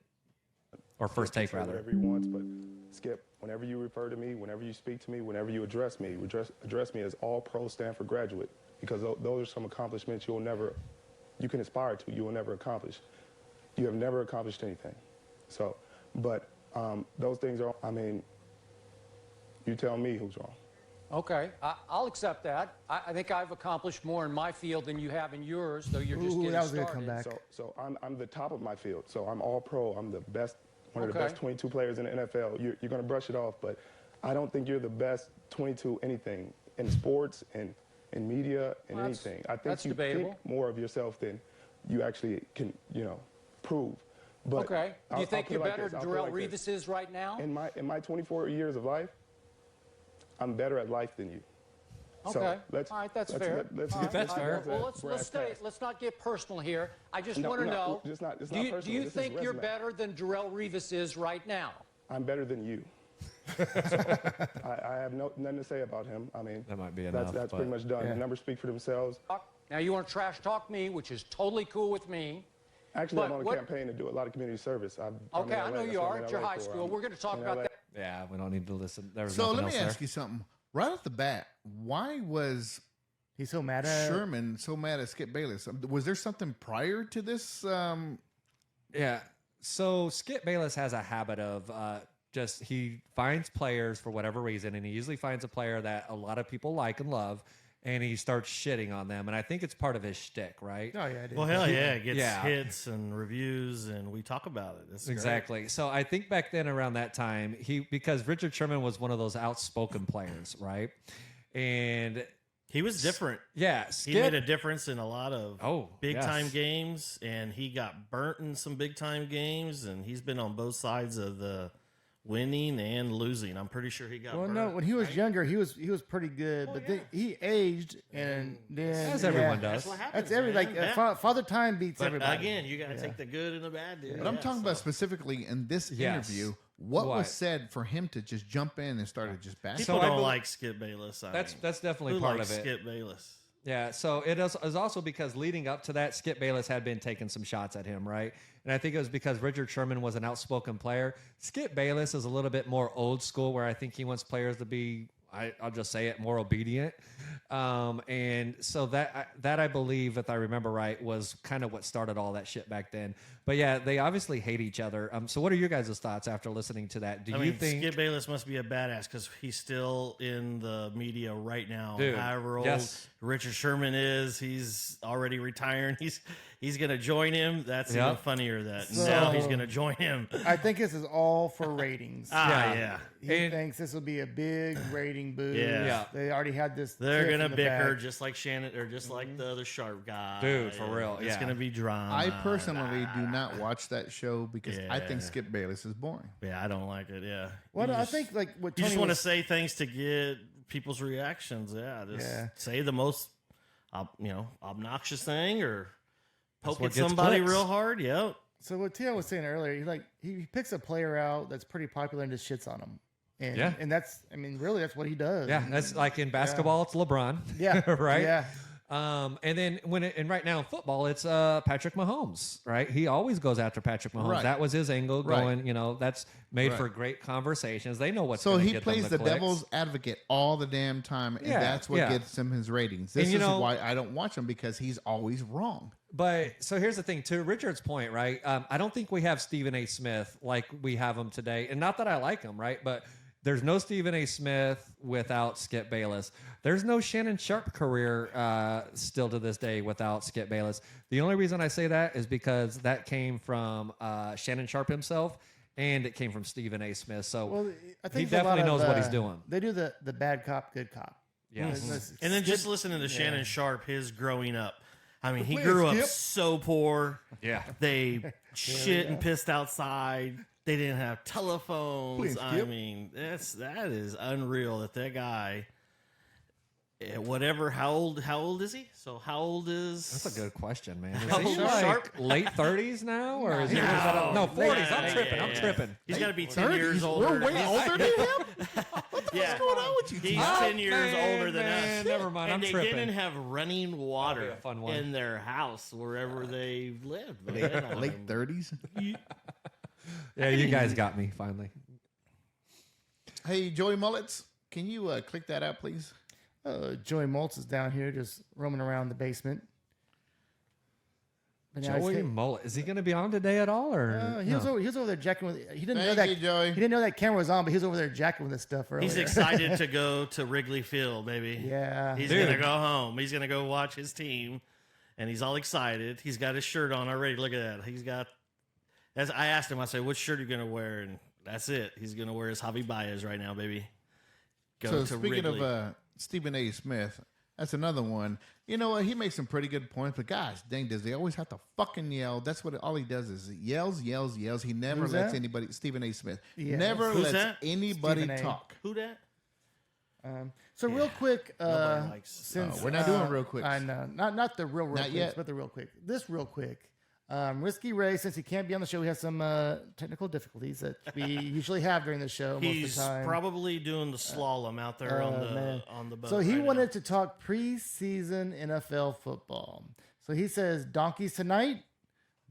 Or First Take, rather. Whatever he wants, but Skip, whenever you refer to me, whenever you speak to me, whenever you address me as All-Pro Stanford graduate, because those are some accomplishments you can aspire to, you will never accomplish. You have never accomplished anything. So, but those things are, you tell me who's wrong. Okay, I'll accept that. I think I've accomplished more in my field than you have in yours, though you're just getting that was a good started. comeback. So I'm the top of my field. So I'm All-Pro. I'm the best, one of the best 22 players in the NFL. You're going to brush it off, but I don't think you're the best 22 anything in sports and in media and anything. I think you think more of yourself than you actually can, prove. But okay. Do you think you're better than Darrelle Revis is right now? In my 24 years of life, I'm better at life than you. Okay. So all right, that's fair. That's fair. Well, let's not get personal here. I just want to know. Do you think you're better than Darrelle Revis is right now? I'm better than you. I have nothing to say about him. That might be enough. That's pretty much done. The numbers speak for themselves. Now you want to trash talk me, which is totally cool with me. Actually, I'm on a campaign to do a lot of community service. Okay, I know you are at your high school. We're going to talk about that. Yeah, we don't need to listen. So let me ask you something. Right off the bat, why was he so mad at Sherman so mad at Skip Bayless? Was there something prior to this? Yeah. So Skip Bayless has a habit of he finds players for whatever reason, and he usually finds a player that a lot of people like and love, and he starts shitting on them. And I think it's part of his shtick, right? Oh, yeah, it is. Well, hell yeah. It gets hits and reviews, and we talk about it. It's exactly. Great. So I think back then around that time, because Richard Sherman was one of those outspoken players, right? And he was different. Yeah. He made a difference in a lot of big-time yes. games, and he got burnt in some big-time games, and he's been on both sides of the winning and losing. I'm pretty sure he got burnt. No, when he was younger, he was pretty good, but then he aged, and then as everyone does. That's what happens. Father Time beats everybody. Again, you got to take the good and the bad, dude. But I'm talking about specifically in this interview. What was said for him to just jump in and start to just bash? People don't like Skip Bayless. That's definitely who part likes of it. Skip Bayless. Yeah, so it is also because leading up to that, Skip Bayless had been taking some shots at him, right? And I think it was because Richard Sherman was an outspoken player. Skip Bayless is a little bit more old school, where I think he wants players to be, I'll just say it, more obedient. And so that I believe, if I remember right, was kind of what started all that shit back then. But yeah, they obviously hate each other. So what are your guys' thoughts after listening to that? Do you think Skip Bayless must be a badass because he's still in the media right now? Dude, however old yes. Richard Sherman is, he's already retiring. He's going to join him. That's even funnier that now he's going to join him. I think this is all for ratings. Yeah. He thinks this will be a big rating boost. Yeah. They already had this. They're going to bicker just like Shannon or just like the other sharp guy. Dude, for real. It's going to be drama. I personally do not watch that show because I think Skip Bayless is boring. Yeah, I don't like it. Yeah. Well, I think like what you Tony just want to say things to get people's reactions. Yeah, say the most, obnoxious thing or poke at somebody clicks. real hard. Yep. So what Tio was saying earlier, he picks a player out that's pretty popular and just shits on him. And that's, really that's what he does. Yeah, that's like in basketball, it's LeBron. Yeah. right? Yeah. And then right now in football, it's Patrick Mahomes, right? He always goes after Patrick Mahomes. Right. That was his angle Right. going, that's made Right. for great conversations. They know what's So going to he get plays them the clicks. devil's advocate all the damn time, and Yeah, that's what yeah. gets him his ratings. This And, is why I don't watch him, because he's always wrong. But so here's the thing, to Richard's point, right? I don't think we have Stephen A. Smith like we have him today. And not that I like him, right? But there's no Stephen A. Smith without Skip Bayless. There's no Shannon Sharp career still to this day without Skip Bayless. The only reason I say that is because that came from Shannon Sharp himself, and it came from Stephen A. Smith. So I he think there's a lot definitely knows of, what he's doing. They do the bad cop, good cop. Yeah. And then just listening to Shannon Sharp, his growing up. I mean, he Please, grew up Skip. so poor. Yeah. They shit and pissed outside. They didn't have telephones. Please, I Skip. mean, that is unreal that guy. Whatever. How old is he? So how old is? That's a good question, man. How Is he old is like Sharp? late 30s now? Or is he No. 40s? I'm Yeah, tripping. yeah, I'm yeah. tripping. He's got to be 10 30s? years older. We're way older than him? Yeah. What's going on with you? He's 10 years man, older than man, us. never mind, And I'm they tripping. didn't have running water a fun one. in their house wherever they lived. Late 30s? Yeah, you guys got me finally. Hey, Joey Mullets, can you click that out, please? Joey Maltz is down here just roaming around the basement. But now Joey he's- Mullet. Is he going to be on today at all? Or he was over there jacking with. He didn't know Thank that. you, Joey. He didn't know that camera was on, but he was over there jacking with this stuff earlier. He's excited to go to Wrigley Field, baby. Yeah. He's Dude. going to go home. He's going to go watch his team, and he's all excited. He's got his shirt on already. Look at that. He's got. As I asked him, I said, "What shirt are you going to wear?" And that's it. He's going to wear his Javi Baez right now, baby. Go So to speaking Wrigley. of Stephen A. Smith, that's another one. You know what? He makes some pretty good points, but gosh dang, does he always have to fucking yell? That's what all he does is he yells. He never Who's lets that? anybody. Stephen A. Smith Yeah. never Who's lets that? anybody Stephen A. talk. Who that? So real quick, Nobody likes- since we're not doing real quicks. I know, not the real Not quicks, yet. but the real quick. This real quick. Risky Ray, since he can't be on the show, we have some technical difficulties that we usually have during the show most He's of the time. probably doing the slalom out there Man. on the boat. So he right wanted now. to talk preseason NFL football. So he says Donkeys tonight,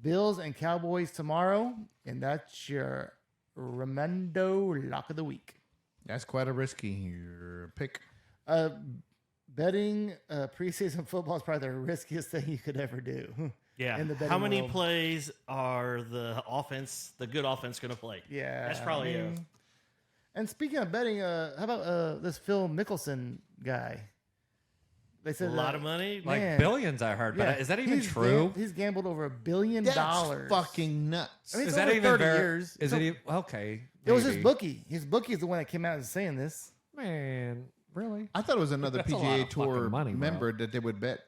Bills and Cowboys tomorrow, and that's your Ramondo lock of the week. That's quite a risky pick. Betting preseason football is probably the riskiest thing you could ever do. Yeah. in the betting How many world. plays are the good offense, going to play? Yeah, That's probably I mean, And speaking of betting, how about this Phil Mickelson guy? They a said lot of money. Like Man. billions, I heard. But is that even true? He's gambled over $1 billion. That's fucking nuts. I mean, Is it's that over even 30 ver- years. Is So- it okay? It was his maybe. bookie. His bookie is the one that came out and saying this. Man, really? I thought it was another That's a lot PGA of Tour fucking money, bro. member that they would bet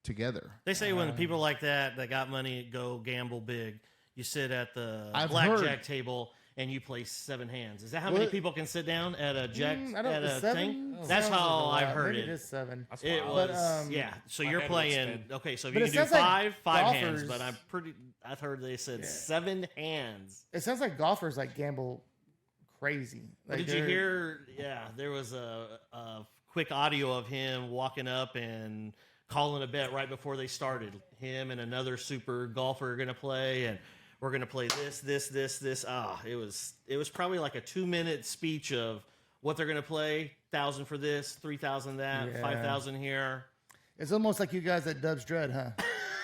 together. They say when people like that got money go gamble big, you sit at the I've blackjack heard. table and you play 7 hands. Is that how many What? people can sit down at a jack I don't at know. a 7 thing? sounds That's like a how lot. I've heard Maybe it. it is 7. It wild. was But, yeah. So my you're head would playing spin. okay. So if But you it can do sounds like five hands, golfers- but I've heard they said 7 hands. It sounds like golfers like gamble crazy. Like Did you they're- hear? Yeah, there was a quick audio of him walking up and calling a bet right before they started. Him and another super golfer are going to play, and we're going to play this. It was probably like a 2-minute speech of what they're going to play. 1,000 for this, 3,000 that, Yeah. 5,000 here. It's almost like you guys at Dubs Dread,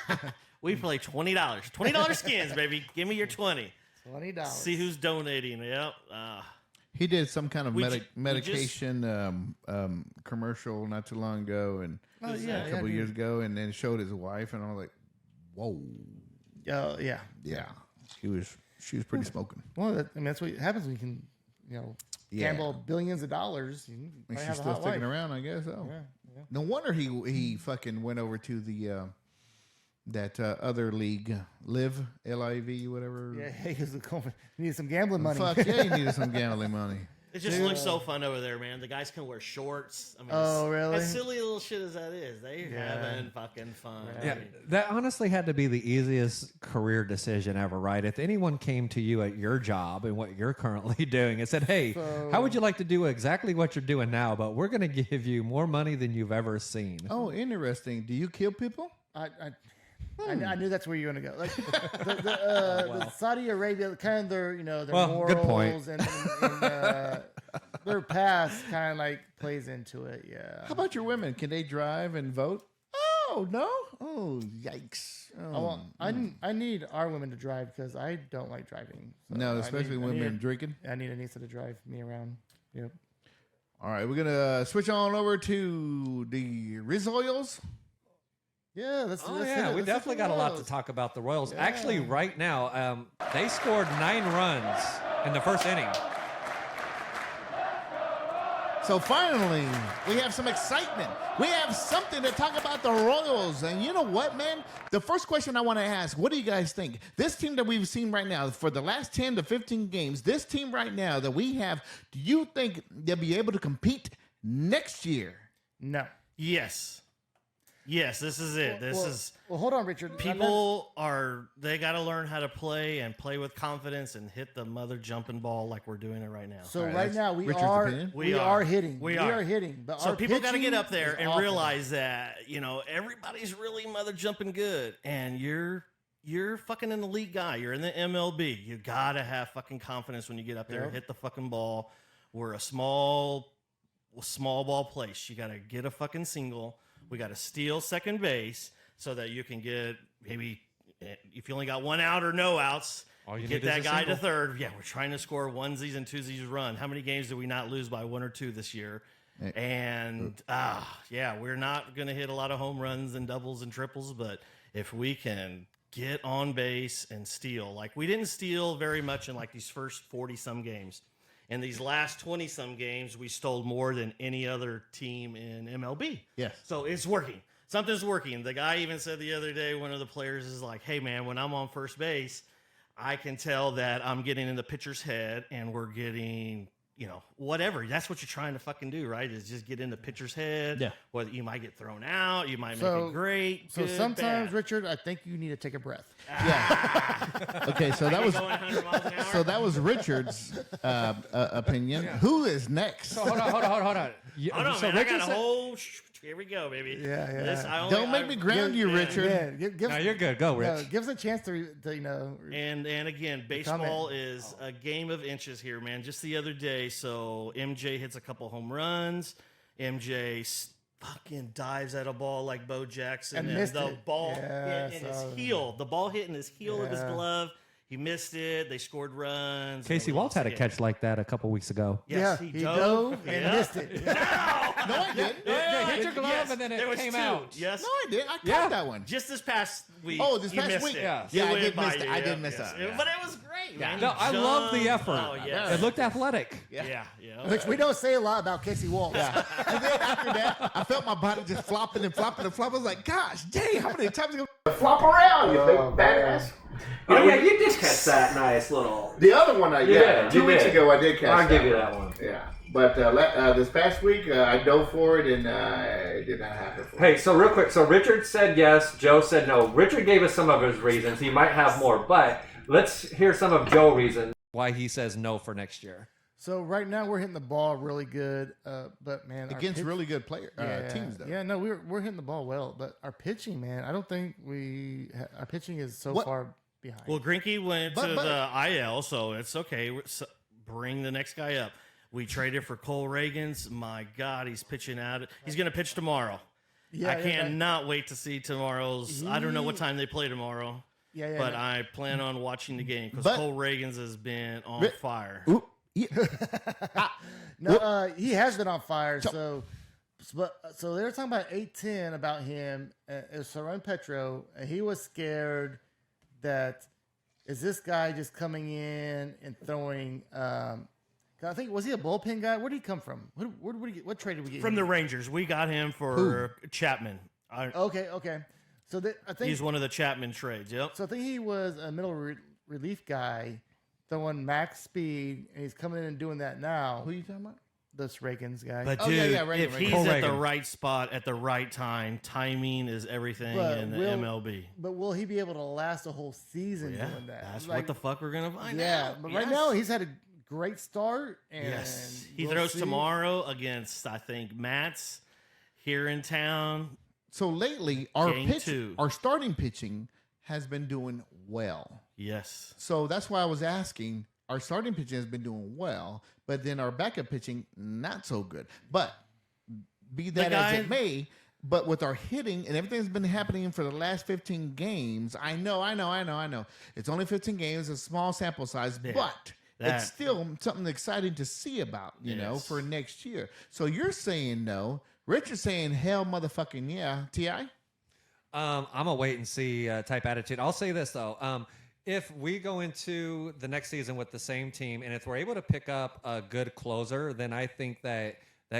huh? We play $20. $20 skins, baby. Give me your 20. $20. See who's donating. Yep. He did some kind of We ju- we medication commercial not too long ago, and a couple years ago, and then showed his wife, and I was like, "Whoa, Yeah. yeah." She was pretty smoking. Well, that's what happens when you can, Yeah. gamble billions of dollars. You And might she's have a still hot sticking wife. around, I guess. So Yeah. no wonder he fucking went over to the that other league, Live LIV, whatever. Yeah, he was he needed some gambling money. Fuck yeah, he needed some gambling money. It just looks so fun over there, man. The guys can wear shorts. I mean, really? as silly little shit as that is, they're having fucking fun. Yeah, I mean, that honestly had to be the easiest career decision ever, right? If anyone came to you at your job and what you're currently doing and said, hey, how would you like to do exactly what you're doing now, but we're going to give you more money than you've ever seen? Oh, interesting. Do you kill people? I knew that's where you were going to go. Like the Saudi Arabia, kind of their morals good point. and their past kind of like plays into it. Yeah. How about your women? Can they drive and vote? Oh no! Oh yikes! Well, I need our women to drive because I don't like driving. So No, especially women drinking. I need Anissa to drive me around. Yep. All right, we're gonna switch on over to the Royals. Yeah, let's we definitely got a lot to talk about the Royals. Yeah. Actually, right now, they scored 9 runs in the first inning. So finally, we have some excitement. We have something to talk about the Royals. And you know what, man? The first question I want to ask, what do you guys think? This team that we've seen right now, for the last 10 to 15 games, this team right now that we have, do you think they'll be able to compete next year? No. yes. Yes, this is it. Well, hold on, Richard. They got to learn how to play and play with confidence and hit the mother jumping ball like we're doing it right now. So right now we Richard's are opinion. we are hitting. We are hitting. But So our people got to pitching get up there is and awful. realize that, everybody's really mother jumping good, and you're fucking an elite guy. You're in the MLB. You got to have fucking confidence when you get up there and hit the fucking ball. We're a small ball place. You got to get a fucking single. We got to steal second base so that you can get maybe, if you only got 1 out or no outs, get that guy to third. Yeah, we're trying to score onesies and twosies run. How many games did we not lose by 1 or 2 this year? And, we're not going to hit a lot of home runs and doubles and triples, but if we can get on base and steal, like we didn't steal very much in like these first 40-some games. In these last 20-some games, we stole more than any other team in MLB. Yes. So it's working. Something's working. The guy even said the other day, one of the players is like, hey, man, when I'm on first base, I can tell that I'm getting in the pitcher's head and we're getting, whatever. That's what you're trying to fucking do, right? Is just get in the pitcher's head. Yeah. Whether you might get thrown out, you might make it great. So good, sometimes, bad. Richard, I think you need to take a breath. Yeah. Okay, so that was Richard's opinion. Yeah. Who is next? So hold on. Hold on, So man. I Richard got a said- whole... Here we go, baby. Yeah. Don't make me ground you, Richard. Yeah, No, you're good. Go, Rich. No, give us a chance to And again, baseball is a game of inches here, man. Just the other day, so MJ hits a couple home runs. MJ fucking dives at a ball like Bo Jackson, and the ball hit in his heel. The ball hit in his heel of his glove. He missed it. They scored runs. Casey Waltz had a catch like that a couple weeks ago. Yes, he dove and missed it. No, I didn't. Hit your glove and then it came out. Yes. No, I didn't. I caught that one. Just this past week. Oh, this you past missed week. It. Yeah. Yeah, I It did went miss by that. I you. did miss that. But it was great, man. No, I love the Jumped. effort. Oh, yeah. It looked athletic. Yeah. Which we don't say a lot about Casey Waltz. Yeah. And then after that, I felt my body just flopping and flopping and flopping. I was like, gosh, dang, how many times are you going to flop around, you big badass? Oh, yeah, you did catch that nice little... The other one, Yeah, 2 weeks ago, I did catch I'll give you that one. Yeah. But this past week, I dove for it, and it did not happen for me. Hey, so real quick. So Richard said yes. Joe said no. Richard gave us some of his reasons. He might have more, but let's hear some of Joe's reasons. Why he says no for next year. So right now we're hitting the ball really good, but man, our Against really good teams, though. Yeah, no, we're hitting the ball well, but our pitching, man, I don't think our pitching is so far behind. Well, Greinke went to the IL, so it's okay. Bring the next guy up. We traded for Cole Reagans. My God, he's pitching out. He's going to pitch tomorrow. Yeah, I cannot wait to see tomorrow's. I don't know what time they play tomorrow. But I plan on watching the game because Cole Reagans has been on fire. No, he has been on fire. So they were talking about 8-10 about him. It was Saron Petro, and he was scared that is this guy just coming in and throwing. I think was he a bullpen guy? Where did he come from? What trade did we get? From the Rangers. We got him for Chapman. Okay. So I think he's one of the Chapman trades. Yep. So I think he was a middle relief guy, throwing max speed, and he's coming in and doing that now. Who are you talking about? This Reagan's guy. But Oh, dude, yeah, Reagan, if Reagan. he's Cole at Reagan. the right spot at the right time, timing is everything But in the will- MLB. But will he be able to last a whole season Yeah, doing that? that's Like, what the fuck we're gonna find yeah, out. but Yes. right now he's had a great start. And Yes, he we'll throws see. tomorrow against I think Matt's here in town. So lately, our Game 2. our starting pitching has been doing well. Yes, So that's why I was asking. Our starting pitching has been doing well, but then our backup pitching not so good. But be that as guy- it may, but with our hitting and everything that's been happening for the last 15 games, I know. It's only 15 games, a small sample size, but that- it's still something exciting to see about, you know, Yes. for next year. So you're saying no. Richard's saying hell motherfucking yeah. T.I.? I'm a wait and see type attitude. I'll say this though. If we go into the next season with the same team, and if we're able to pick up a good closer, then I think that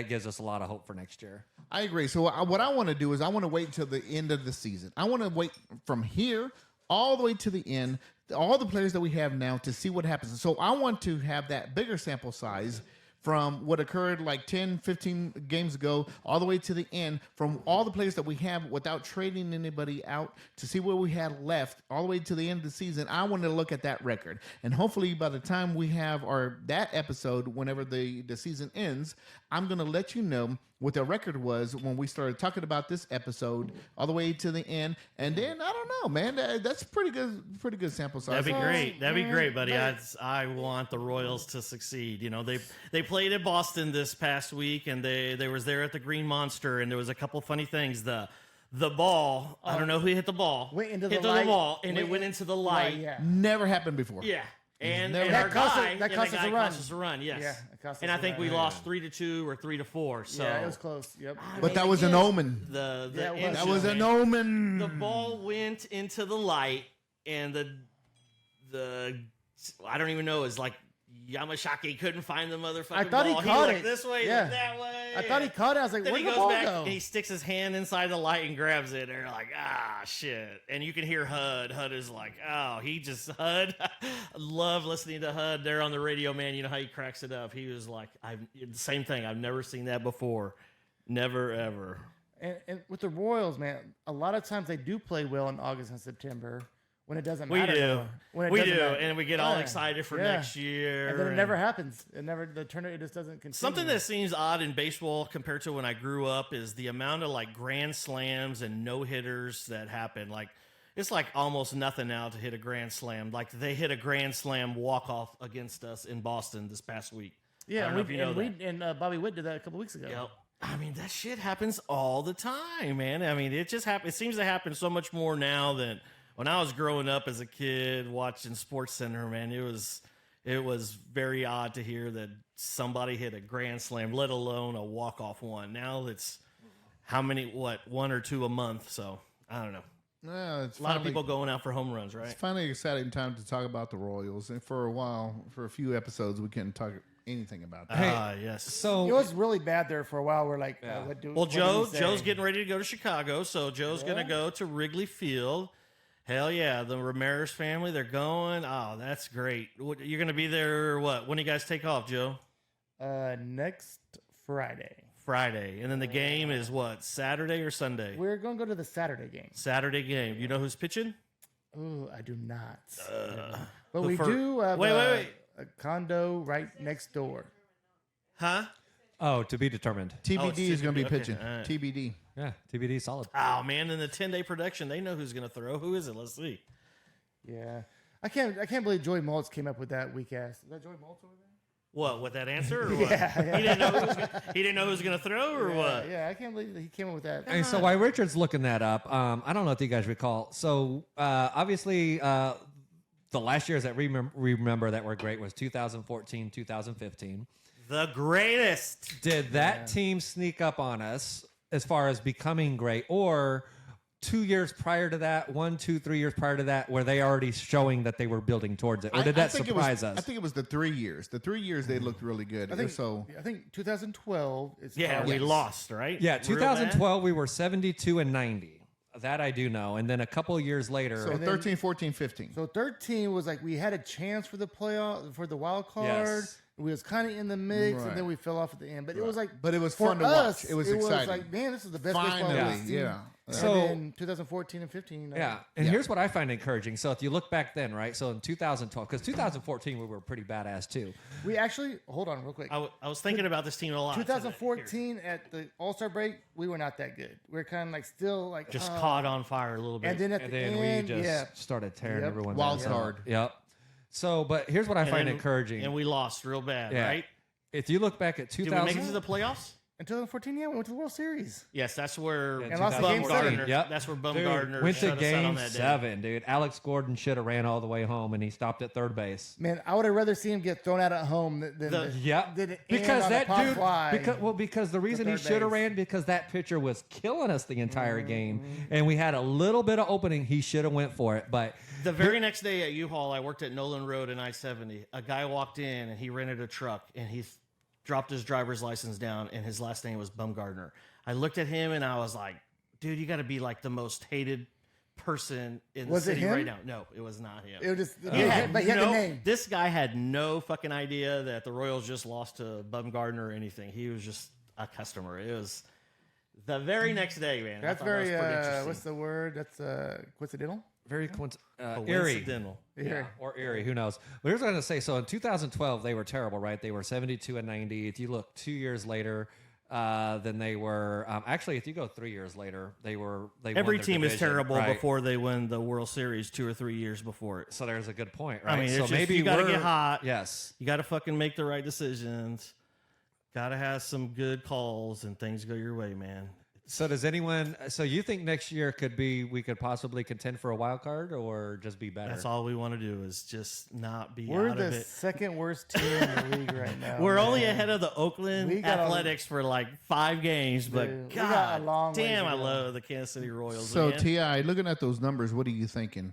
gives us a lot of hope for next year. I agree. So what I want to do is I want to wait until the end of the season. I want to wait from here all the way to the end, all the players that we have now to see what happens. So I want to have that bigger sample size from what occurred like 10, 15 games ago all the way to the end, from all the players that we have without trading anybody out, to see what we had left all the way to the end of the season. I want to look at that record. And hopefully by the time we have that episode, whenever the season ends, I'm going to let you know what the record was when we started talking about this episode all the way to the end. And then, I don't know, man, that's pretty good sample size. that'd be great. That'd be great, buddy. I want the Royals to succeed. You know, they played at Boston this past week, and they was there at the Green Monster, and there was a couple funny things. The ball, I don't know who hit the ball. Went into hit the light. ball, and it went into the light. Yeah. Never happened before. Yeah. And Never- our That cost us- guy, that and cost the us a guy run. cost us a run. Yes. Yeah, it cost and us I a think run. we lost 3-2 or 3-4. So Yeah, it was close. Yep. But that was an omen. The Yeah, it was. That was an incident, omen. the ball went into the light, and the I don't even know, is like Yamashaki couldn't find the motherfucking I thought he ball. caught looked it. this way, he Yeah. looked that way. I thought he caught it. I was like, Then where he did the goes ball back go? and he sticks his hand inside the light and grabs it. And they're like, ah, shit. And you can hear HUD. HUD is like, oh, he just HUD. I love listening to HUD. They're on the radio, man. You know how he cracks it up. He was like, the same thing. I've never seen that before. Never, ever. And with the Royals, man, a lot of times they do play well in August and September when it doesn't We matter. do. though. When it We doesn't do. matter. And we get all Yeah. excited for Yeah. next year. And then it never happens. The tournament, it just doesn't continue. Something that seems odd in baseball compared to when I grew up is the amount of like grand slams and no hitters that happen. Like, it's like almost nothing now to hit a grand slam. Like, they hit a grand slam walk off against us in Boston this past week. I Yeah, don't know if you know that. and Bobby Witt did that a couple weeks ago. Yep. I mean, that shit happens all the time, man. I mean, it just happens. It seems to happen so much more now than when I was growing up as a kid watching Sports Center, man. It was very odd to hear that somebody hit a grand slam, let alone a walk-off one. Now it's how many, one or two a month. So I don't know. No, it's A lot of finally- people going out for home runs, right? It's finally an exciting time to talk about the Royals. And for a while, for a few episodes, we couldn't talk anything about that. Yes. So It was really bad there for a while. We're like, Yeah. what do Well, what do we say? Joe's getting ready to go to Chicago, so Joe's going to go to Wrigley Field. Hell yeah, the Ramirez family, they're going. Oh, that's great. You're going to be there, what? When do you guys take off, Joe? Next Friday. Friday. And then the game is what, Saturday or Sunday? We're going to go to the Saturday game. Saturday game. You know who's pitching? Oh, I do not. But we for- do have wait. a condo right next door. Huh? Oh, to be determined. TBD is going to be okay, pitching. all right. TBD. Yeah, TBD solid. Oh, man, in the 10-day production, they know who's going to throw. Who is it? Let's see. Yeah. I can't believe Joey Maltz came up with that weak ass. Is that Joey Maltz over there? What, with that answer or what? Yeah. He didn't know who was going to throw or what? Yeah, I can't believe that he came up with that. And so while Richard's looking that up, I don't know if you guys recall. So obviously, the last years that we remember that were great was 2014, 2015. The greatest. Did that team sneak up on us as far as becoming great, or 2 years prior to that, 1, 2, 3 years prior to that, were they already showing that they were building towards it, or did that think surprise us? us? I think it was the 3 years. The 3 years they looked really good. I think So 2012 is Yeah, we lost, right? Yeah, Real bad? 2012 we were 72 and 90. That I do know. And then a couple years later. So 13, 14, 15. So 13 was like we had a chance for the playoff, for the wild card. Yes. We was kind of in the mix, Right. and then we fell off at the end. But it was like, But it was for fun to us, watch. It was exciting. like, man, this is the best Finally, baseball we've seen. yeah. So- And then 2014 and 15. You know, Yeah, and here's what I find encouraging. So if you look back then, right? So in 2012, because 2014 we were pretty badass too. we actually hold on real quick. I was thinking about this team a lot. 2014 at the All-Star break, we were not that good. We are kind of like still like Just caught on fire a little bit. And then at And the then end, we just yeah, started tearing Yep. everyone's Wild ass card. out. Yep. So, but here's what I And find then- encouraging. And we lost real bad, Yeah. right? If you look back at Did 2000, we make it to the playoffs? in 2014, yeah, we went to the World Series. Yes, that's where And lost the game seven. Bumgardner. Yep. That's where Dude, Bumgardner went to shut us out on game that day. 7, dude. Alex Gordon should have ran all the way home, and he stopped at third base. Man, I would have rather seen him get thrown out at home than Yeah, than it because end on a that pop dude. fly. Because the reason he third should have base. ran because that pitcher was killing us the entire Mm-hmm. game, and we had a little bit of opening. He should have went for it, but The very next day at U-Haul, I worked at Nolan Road and I-70. A guy walked in and he rented a truck and he dropped his driver's license down and his last name was Bumgardner. I looked at him and I was like, dude, you got to be like the most hated person in the Was it city him? right now. No, it was not him. It was just, He had but he had the no- name. This guy had no fucking idea that the Royals just lost to Bumgardner or anything. He was just a customer. It was the very next day, man. I That's thought that was very, pretty interesting. what's the word? That's coincidental? very eerie. Coincidental. Yeah, or eerie. Who knows? But here's what I'm going to say. So in 2012, they were terrible, right? They were 72 and 90. If you look 2 years later, then they were actually. If you go 3 years later, they won Every their team is division, terrible right? before they win the World Series 2 or 3 years before it. So there's a good point, right? I mean, so it's just, maybe you got to we're- get hot. Yes. You got to fucking make the right decisions. Got to have some good calls and things go your way, man. So does anyone? So you think next year we could possibly contend for a wild card or just be better? That's all we want to do is just not be We're out the of it. second worst team in the league right now. We're only man. ahead of the Oakland We got a- Athletics for like 5 games, but Dude, we got a long God damn, ways I to go. love the Kansas City Royals. So, man. T.I., looking at those numbers, what are you thinking?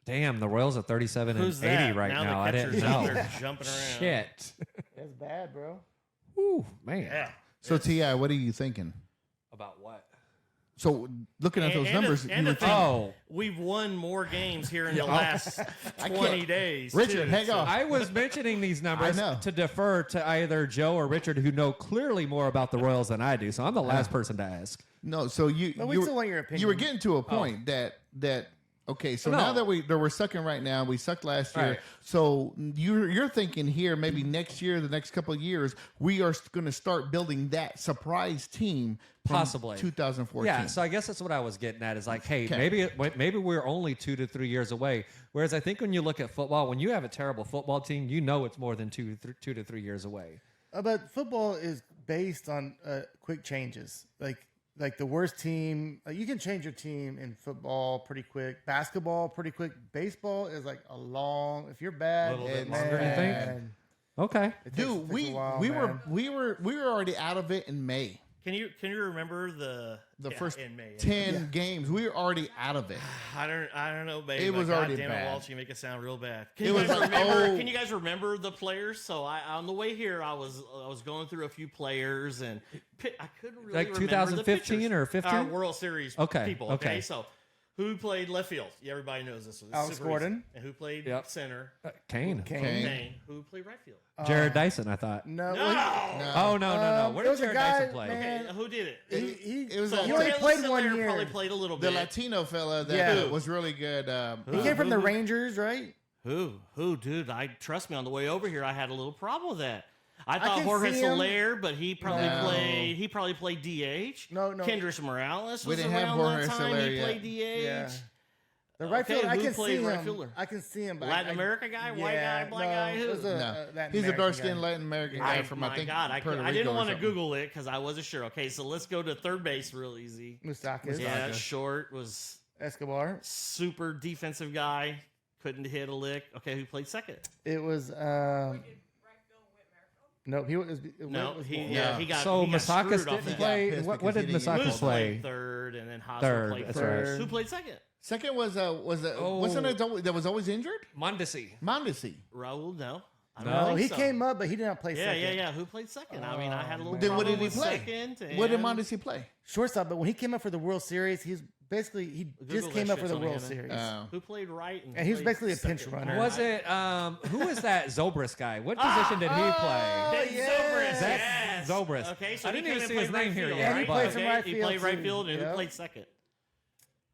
Damn, the Royals are 37 Who's and 80 that? right Now now. the I didn't catcher's out know. there jumping around. Shit. That's bad, bro. Ooh, man. Yeah. So, T.I., what are you thinking? About what? So, looking at those numbers, and you the were thing, we've won more games here in the last 20 days. Richard, too, hang so- on. I was mentioning these numbers I know. to defer to either Joe or Richard, who know clearly more about the Royals than I do. So I'm the last person to ask. No, so you But we you still were, want your opinion. you were getting to a point that okay, so No. now that we're sucking right now, we sucked last year. Right. So you're thinking here maybe next year, the next couple of years, we are going to start building that surprise team from Possibly 2014. Yeah, so I guess that's what I was getting at. Is like, hey, Okay. maybe we're only 2 to 3 years away. Whereas I think when you look at football, when you have a terrible football team, you know it's more than 2 to 3 years away. But football is based on quick changes. Like the worst team, you can change your team in football pretty quick. Basketball pretty quick. Baseball is like a long. If you're bad, Little bit man, longer, you think? Okay. it takes- Dude, takes we a while, we man. were already out of it in May. Can you remember the First in May? 10 games, we were already out of it. I don't know, baby. It was already damn bad. it, Walsh, you make it sound real bad. It Can you was guys like, remember? oh. Can you guys remember the players? So on the way here, I was going through a few players, and I couldn't really Like remember 2015 the or pitchers. 15? Our World Series Okay, people. okay. So who played left field? Yeah, everybody knows this one. This is Alex super Gordon. easy. And who played Yep. center? Kane. Kane. Who played right field? Jared Dyson, I thought. No. No. Oh, no. Where it did was a Jared guy, Dyson play? man. Okay, who did it? It was So he only Taylor played Slater 1 year. Probably played a little The bit. Latino fella that Yeah. was really good. He came from the Rangers, right? Who, dude? Trust me. On the way over here, I had a little problem with that. I can thought Jorge see him. Soler, but he probably No. played. He probably played DH. No. Kendricks Morales We was didn't have around Jorge that time. Soler He yet. played DH. Yeah. The right Okay, field, I who can played see right him. fielder? I can see him. But Latin American guy, white yeah, guy, black no, guy. Who? it was No, that he's a American dark-skinned guy. Latin American guy from I my think God, Puerto I Rico didn't or want to something. Google it because I wasn't sure. Okay, so let's go to third base real easy. Moustakis. Yeah, short was Escobar. super defensive guy. Couldn't hit a lick. Okay, who played second? It was. No, he was. No, was he yeah. got. So he got Masakis screwed off didn't that. play. pissed What because did he didn't get Masakis Moose play? played third, and then Haas Third, played that's first. right. Who played second? Second was wasn't it that was always injured? Mondesi. Mondesi. Raul, no. I don't No, think he so. came up, but he did not play Yeah, second. yeah. Who played second? I mean, I had a little Then what problem did he with play? second. What did and- Mondesi play? Shortstop, but when he came up for the World Series, he's basically he Google just that came up shit, for the World Hannah. Series. Who played right? And he was played basically a pinch second? runner. Was it who was that Zobrist guy? What position did he play? Ben Zobrist, That's yes. Zobrist. Okay, so I he didn't even came see and his played name right here field, yet. And he right? played some Okay, right he field, played right too. field, and Yep. who played second?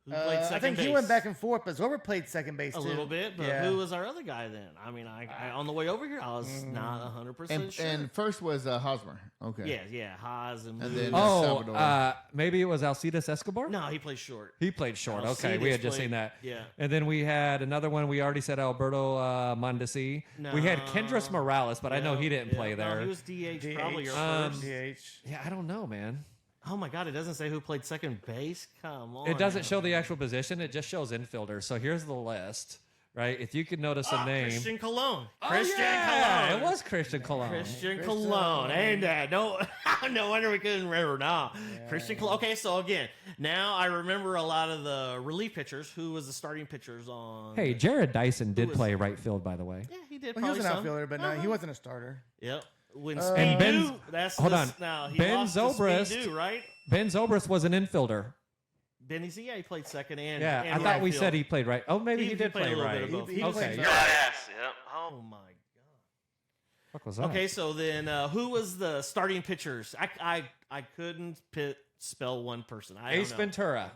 Who played second I think base? he went back and forth, but Zober played second base a too. little bit, but Yeah. who was our other guy then? I mean, I on the way over here, I was not 100% sure. And first was Hosmer. Okay. yeah, Haas and And then Oh, Salvador. maybe it was Alcides Escobar? no, he played short. He played short. Alcides Okay, we had just played- seen that. yeah. And then we had another one. We already said Alberto Mondesi. We had Kendrys Morales, but I know he didn't play there. No, he was DH, probably your Um, first. DH. Yeah, I don't know, man. Oh my God, it doesn't say who played second base. Come on, It doesn't show the actual position. It just shows infielders. So here's the list, right? If you could notice a name. Christian Cologne. Oh, Christian yeah, Cologne. It was Christian Cologne. Christian Cologne. Ain't that? No, no wonder we couldn't remember. No, Christian Cologne. Okay, so again, now I remember a lot of the relief pitchers. Who was the starting pitchers on? Hey, Jared Dyson did was- play right field, by the way. Yeah, he did. Well, he was Probably an some. outfielder, but no, he wasn't a starter. Yep. When And Speed Ben- do, that's hold this, on. now he Ben lost to Zobrist- Speed do, right? Ben Zobrist was an infielder. Benny Z, yeah, he played second and Yeah, and I thought right we field. said he played right. Oh, maybe he did played play a little right. bit of both. He Okay. played Yes. Yep. Oh my God. What was that? Okay, so then who was the starting pitchers? I couldn't spell one person. I Ace don't know. Ventura.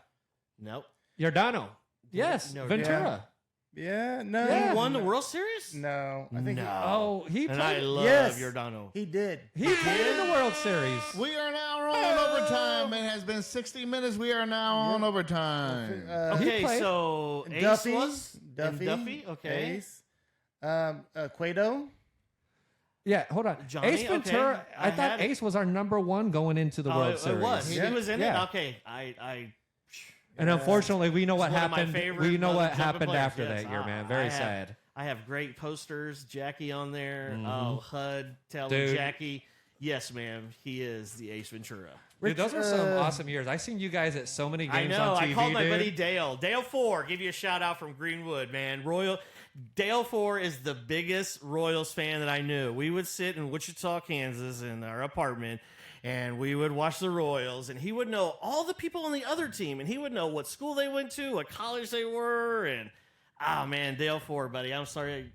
Nope. Giordano. Yes, No, Ventura. Yeah, no. He won the World Series? No, I think Oh, he And I played. love Yes. Giordano. he did. He played in the World Series. We are now on overtime. It has been 60 minutes. We are now on overtime. Okay, played. so Ace Duffy, was? Duffy, And Duffy? Okay. Ace, Cueto. Yeah, hold on. Johnny, Ace Ventura. okay. I I thought had it. Ace was our number one going into the World it Series. was. Yeah. He was in Yeah. it? Okay. I And unfortunately, we know what one of my happened. favorite We know what jumping happened players. after Yes. that year, man. I Very have- sad. I have great posters. Jackie on there. Oh, HUD telling Dude. Jackie, yes, ma'am, he is the Ace Ventura. Dude, those are some awesome years. I've seen you guys at so many I games know. on TV, I called my dude. buddy Dale. Dale 4, give you a shout out from Greenwood, man. Dale 4 is the biggest Royals fan that I knew. We would sit in Wichita, Kansas in our apartment, and we would watch the Royals, and he would know all the people on the other team, and he would know what school they went to, what college they were, and man, Dale 4, buddy. I'm sorry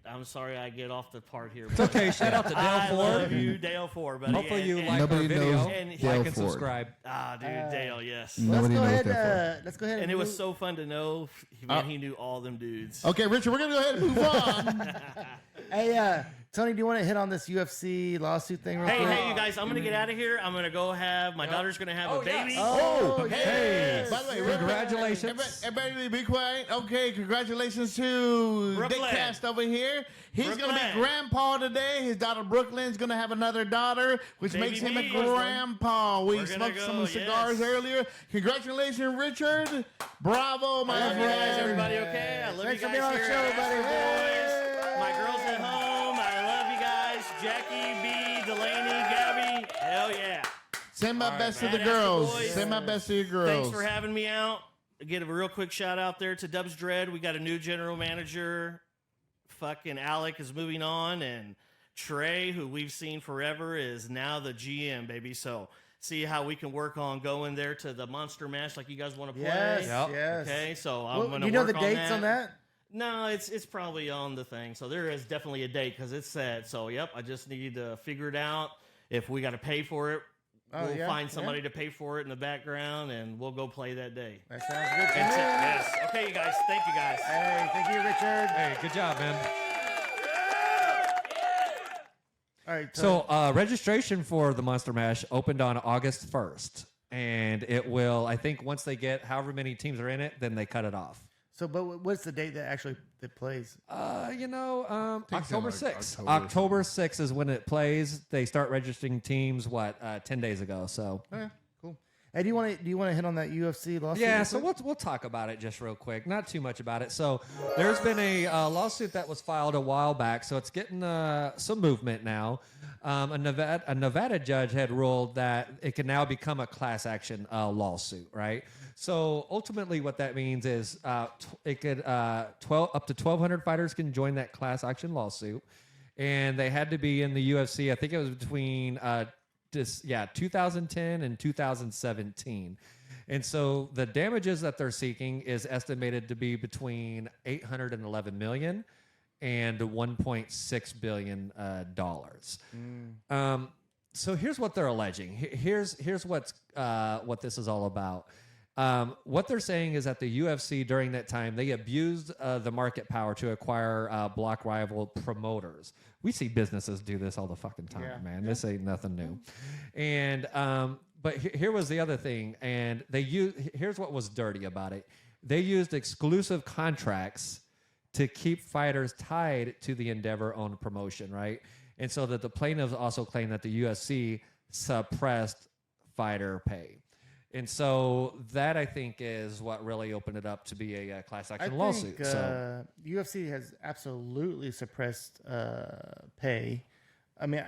I get off the part here. It's okay. Shout out to Dale I Ford. love you, Dale 4, buddy. Hopefully you And- like Nobody our video. knows and- like Dale and Ford. subscribe. dude, Dale, yes. Nobody knows that. Let's go ahead. And it was so fun to know, man, he knew all them dudes. Okay, Richard, we're going to go ahead and move on. Hey, Tony, do you want to hit on this UFC lawsuit thing real quick? Hey, you guys, I'm going to get out of here. I'm going to go have, my daughter's going to have a baby. Oh, Hey, by the way, Congratulations. Everybody be quiet. Okay, congratulations to Brooklyn. Dick Cast over here. He's going to be Brooklyn. grandpa today. His daughter Brooklyn's going to have another daughter, which Baby makes him a me. grandpa. We We're gonna smoked go, some cigars yes. earlier. Congratulations, Richard. Bravo, my I love you friend. guys, everybody, okay? I love Thanks you for guys being on the here show, at buddy. Astro Boys. My girls at home, I love you guys. Jackie, B, Delaney, Gabby. Hell yeah. Send my best to man. the That's the girls. boys. Send my best to your girls. Thanks for having me out. Give a real quick shout out there to Dubs Dread. We got a new general manager. Fucking Alec is moving on, and Trey, who we've seen forever, is now the GM, baby. So see how we can work on going there to the Monster Mash like you guys want to play. Yes, Yep. yes. Okay, so I'm Well, going do to you know work the dates on that? No, it's probably on the thing. So there is definitely a date because it's set. So yep, I just need to figure it out. If we got to pay for it, Oh, we'll yeah, find somebody yeah. to pay for it in the background, and we'll go play that day. That sounds good to That's it. me. Yes. Okay, you guys. Thank you, guys. Hey, thank you, Richard. Hey, good job, man. All right, So registration for the Monster Mash opened on August 1st. And it will, I think, once they get however many teams are in it, then they cut it off. but what's the date that actually it plays? October like 6th. October October 6th is when it plays. They start registering teams, 10 days ago. So Okay, cool. Hey, do you want to hit on that UFC lawsuit? yeah, real so quick? we'll talk about it just real quick. Not too much about it. So there's been a lawsuit that was filed a while back. So it's getting some movement now. A Nevada judge had ruled that it can now become a class action lawsuit, right? So ultimately, what that means is it could up to 1,200 fighters can join that class action lawsuit, and they had to be in the UFC. I think it was between 2010 and 2017. And so the damages that they're seeking is estimated to be between $811 million and $1.6 billion dollars. So here's what they're alleging. Here's what this is all about. What they're saying is that the UFC during that time, they abused the market power to acquire block rival promoters. We see businesses do this all the fucking time, man. This ain't nothing new. And but here was the other thing, and here's what was dirty about it. They used exclusive contracts to keep fighters tied to the Endeavor-owned promotion, right? And so that the plaintiffs also claim that the UFC suppressed fighter pay. And so that, I think, is what really opened it up to be a class action lawsuit. So UFC has absolutely suppressed pay. I mean,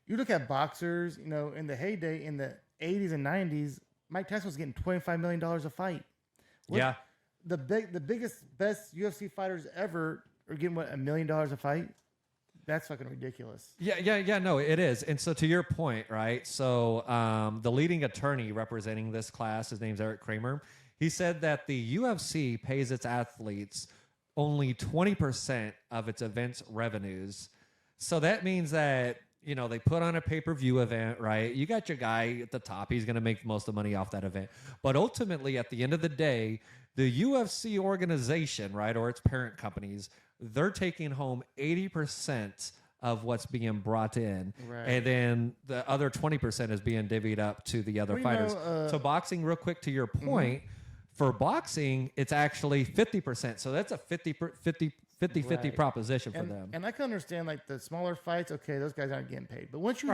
you look at boxers, in the heyday, in the 80s and 90s, Mike Tyson was getting $25 million a fight. The biggest, best UFC fighters ever are getting, $1 million a fight? That's fucking ridiculous. No, it is. And so to your point, right? So the leading attorney representing this class, his name's Eric Kramer, he said that the UFC pays its athletes only 20% of its events revenues. So that means that, they put on a pay-per-view event, right? You got your guy at the top. He's going to make most of the money off that event. But ultimately, at the end of the day, the UFC organization, right, or its parent companies, they're taking home 80% of what's being brought in. Right. And then the other 20% is being divvied up to the other fighters. So boxing, real quick to your point, for boxing, it's actually 50%. So that's a 50-50 proposition for them. And I can understand, like, the smaller fights, okay, those guys aren't getting paid. But once you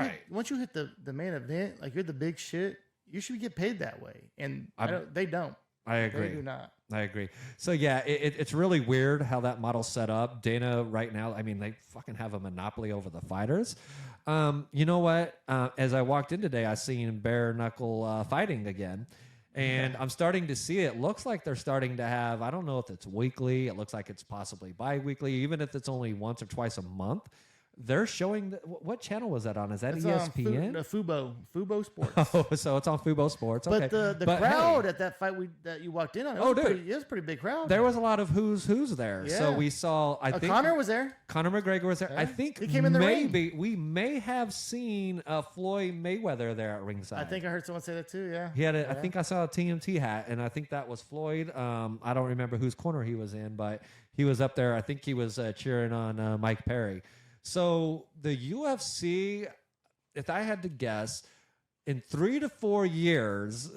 hit the main event, like, you're the big shit, you should get paid that way. And they don't. I agree. They do not. I agree. So, yeah, it's really weird how that model's set up. Dana, right now, I mean, they fucking have a monopoly over the fighters. You know what? As I walked in today, I seen bare knuckle fighting again. And I'm starting to see it. Looks like they're starting to have, I don't know if it's weekly. It looks like it's possibly bi-weekly. Even if it's only once or twice a month. They're showing what channel was that on? Is that ESPN? Fubo Sports. Oh, so it's on Fubo Sports. Okay. But the crowd at that fight that you walked in on, it was a pretty big crowd. There was a lot of who's there. Yeah. So we saw. I think Conor was there. Conor McGregor was there. Yeah. I think he came in the ring. We may have seen Floyd Mayweather there at ringside. I think I heard someone say that too. Yeah. He had. I think I saw a TMT hat, and I think that was Floyd. I don't remember whose corner he was in, but he was up there. I think he was cheering on Mike Perry. So the UFC, if I had to guess, in 3 to 4 years,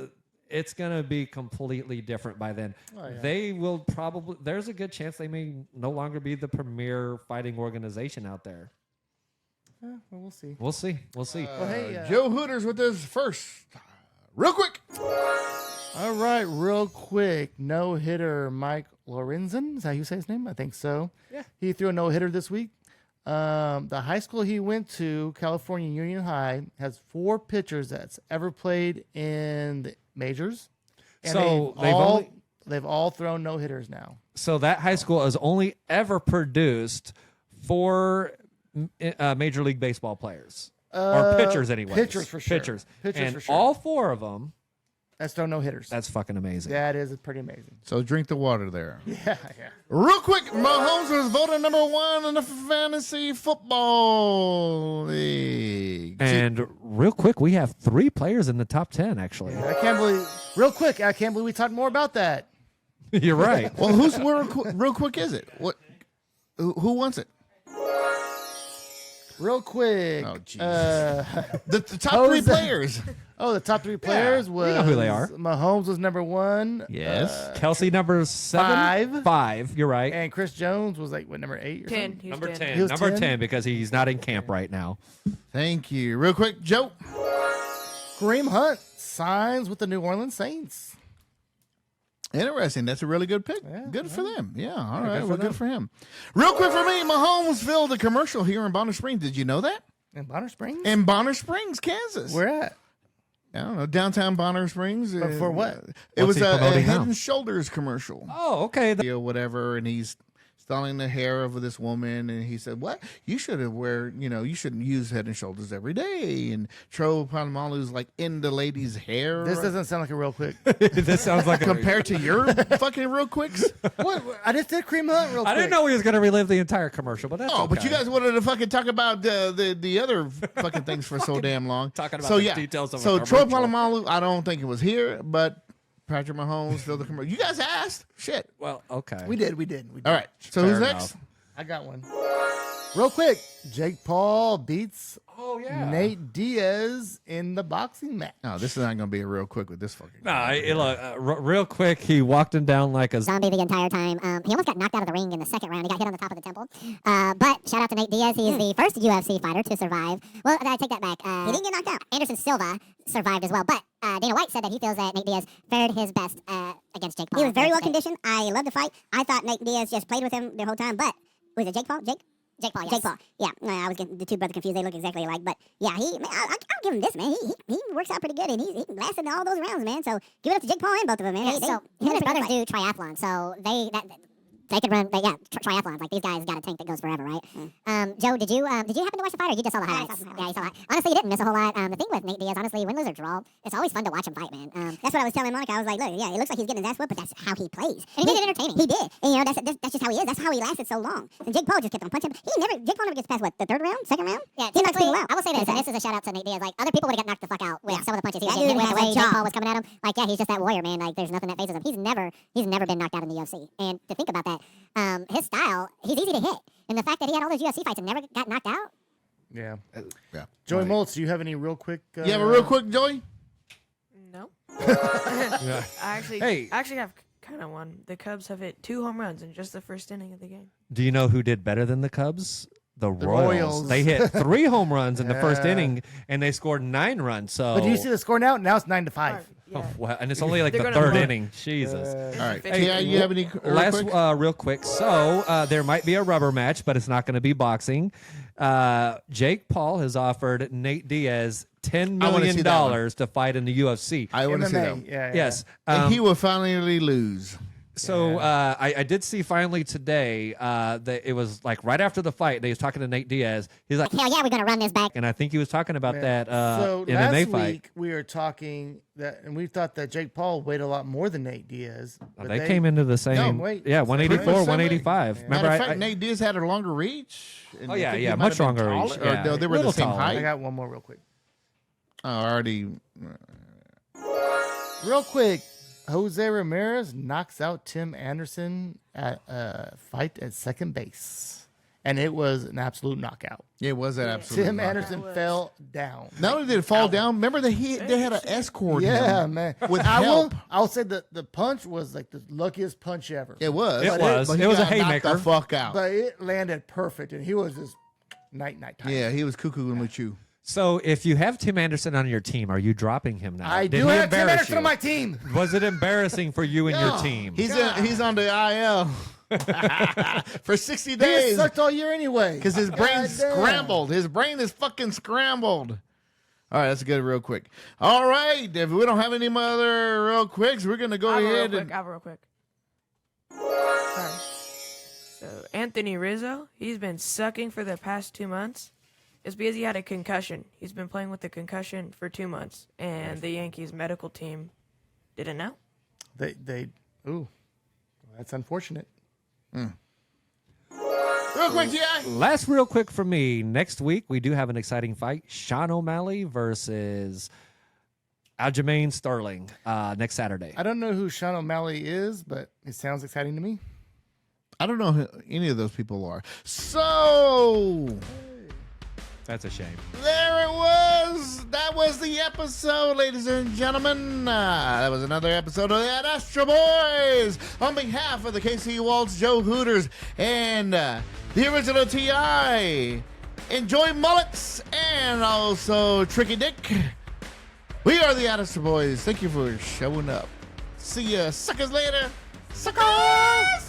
it's going to be completely different by then. Oh, yeah. They will probably, there's a good chance they may no longer be the premier fighting organization out there. Well, we'll see. We'll see. Well, hey, Joe Hooters with this first. Real quick. All right, real quick. No-hitter Mike Lorenzen. Is that how you say his name? I think so. Yeah. He threw a no-hitter this week. The high school he went to, California Union High, has 4 pitchers that's ever played in the majors. And so they've all thrown no hitters now. So that high school has only ever produced 4 Major League Baseball players or pitchers, anyway. Pitchers for sure. Pitchers for sure. All 4 of them. That's thrown no hitters. That's fucking amazing. That is pretty amazing. So drink the water there. Yeah. Real quick, Mahomes was voted number 1 in the fantasy football league. And real quick, we have 3 players in the top 10, actually. Yeah, I can't believe we talked more about that. You're right. Well, real quick is it? Who wants it? Real quick. Oh, jeez. The top 3 players. Oh, the top 3 players was... You know who they are. Mahomes was number 1. Yes. Kelsey number 7. 5. You're right. And Chris Jones was number 8 or 10. Number 10. Number 10 because he's not in camp right now. Thank you. Real quick, Joe. Kareem Hunt signs with the New Orleans Saints. Interesting. That's a really good pick. Yeah, good for them. Yeah. All right. Well, good for him. Real quick for me, Mahomes filmed a commercial here in Bonner Springs. Did you know that? In Bonner Springs? In Bonner Springs, Kansas. Where at? I don't know. Downtown Bonner Springs. But for what? It was a Head and Shoulders commercial. Oh, okay. Or whatever. And he's styling the hair of this woman, and he said, "What? You shouldn't wear, you shouldn't use Head and Shoulders every day." And Tro Polamalu's like in the lady's hair. This doesn't sound like a real quick. This sounds like compared to your fucking real quicks. What? I just did cream hunt real quick. I didn't know he was going to relive the entire commercial, but that's okay. But you guys wanted to fucking talk about the other fucking things for so damn long. Talking about the details of a So Tro commercial. Polamalu, I don't think it was here, but Patrick Mahomes still the commercial. You guys asked. Shit. Well, okay. We did. All right. So Fair who's enough. next? I got one. Real quick, Jake Paul beats Nate Diaz in the boxing match. No, this is not going to be a real quick with this fucking. Real quick, he walked him down like a zombie the entire time. He almost got knocked out of the ring in the second round. He got hit on the top of the temple. But shout out to Nate Diaz. He is the first UFC fighter to survive. Well, I take that back. He didn't get knocked out. Anderson Silva survived as well. But Dana White said that he feels that Nate Diaz fared his best against Jake Paul. He was very well conditioned. I loved the fight. I thought Nate Diaz just played with him the whole time. But was it Jake Paul? Jake Paul, yes. Jake Paul. Yeah, I was getting the two brothers confused. They look exactly alike. But yeah, I'll give him this, man. He works out pretty good, and he lasted all those rounds, man. So give it up to Jake Paul and both of them, man. Yeah, so him and his brothers do triathlon, so they could run. Triathlons. Like these guys got a tank that goes forever, right? Joe, did you happen to watch the fight, or you just saw the highlights? Yeah, you saw that. Honestly, you didn't miss a whole lot. The thing with Nate Diaz, honestly, win, lose, or draw, it's always fun to watch him fight, man. That's what I was telling Monica. I was like, look, yeah, it looks like he's getting his ass whipped, but that's how he plays. And he did it entertaining. He did, and that's just how he is. That's how he lasted so long. And Jake Paul just kept on punching. Jake Paul never gets past what, the third round, second round? Yeah, he knocks people out. I will say this, and this is a shout out to Nate Diaz. Like other people would have got knocked the fuck out with some of the punches he was getting with the way Jake Paul was coming at him. Like, yeah, he's just that warrior, man. Like there's nothing that phases him. He's never been knocked out in the UFC. And to think about that. His style, he's easy to hit. And the fact that he had all those UFC fights and never got knocked out. Yeah. Yeah. Joey Moltz, do you have any real quick? You have a real quick, Joey? No. I actually have kind of one. The Cubs have hit 2 home runs in just the first inning of the game. Do you know who did better than the Cubs? The Royals. Royals. They hit 3 home runs in the first inning, and they scored 9 runs. So, but do you see the score now? Now it's 9-5. Yeah. Oh, wow. And it's only like the third inning. Jesus. All right. Yeah, you have any real quick? So there might be a rubber match, but it's not going to be boxing. Jake Paul has offered Nate Diaz $10 million to fight in the UFC. I want to see that. Yeah. Yes. And he will finally lose. So I did see finally today that it was like right after the fight. They was talking to Nate Diaz. He's like, hell yeah, we're going to run this back. And I think he was talking about that so MMA last fight. week we were talking that, and we thought that Jake Paul weighed a lot more than Nate Diaz. But They came into the same weight. Yeah, 184, Same weight. 185. Yeah. Remember, Matter of fact, Nate Diaz had a longer reach. Oh, yeah, much longer reach. Or no, they were the same height. I got one more real quick. Already. Real quick. Jose Ramirez knocks out Tim Anderson at a fight at second base. And it was an absolute knockout. It was an absolute Tim knockout. Anderson fell down. Not only did it fall down, remember that they had an escort. Yeah, him man. with help. I'll say that the punch was like the luckiest punch ever. It was. It was a haymaker. The fuck out. But it landed perfect, and he was just night time. Yeah, he was cuckooing with you. So if you have Tim Anderson on your team, are you dropping him now? I Did do he have Tim embarrass Anderson you? on my team. Was it embarrassing for you and your team? He's on the IL for 60 days. He sucked all year anyway. Because his brain's scrambled. His brain is fucking scrambled. All right, that's good real quick. All right, if we don't have any other real quicks, we're going to go ahead I have a real quick. Sorry. So Anthony Rizzo, he's been sucking for the past 2 months. It's because he had a concussion. He's been playing with the concussion for 2 months, and the Yankees medical team didn't know. Ooh, that's unfortunate. Real quick, G.I. Last real quick for me. Next week, we do have an exciting fight. Sean O'Malley versus Aljamain Sterling next Saturday. I don't know who Sean O'Malley is, but it sounds exciting to me. I don't know who any of those people are. So... That's a shame. There it was. That was the episode, ladies and gentlemen. That was another episode of the Astro Boys. On behalf of the KC Waltz, Joe Hooters, and the original T.I., Enjoy Mullets, and also Tricky Dick. We are the Astro Boys. Thank you for showing up. See ya, suckers, later. Suckers!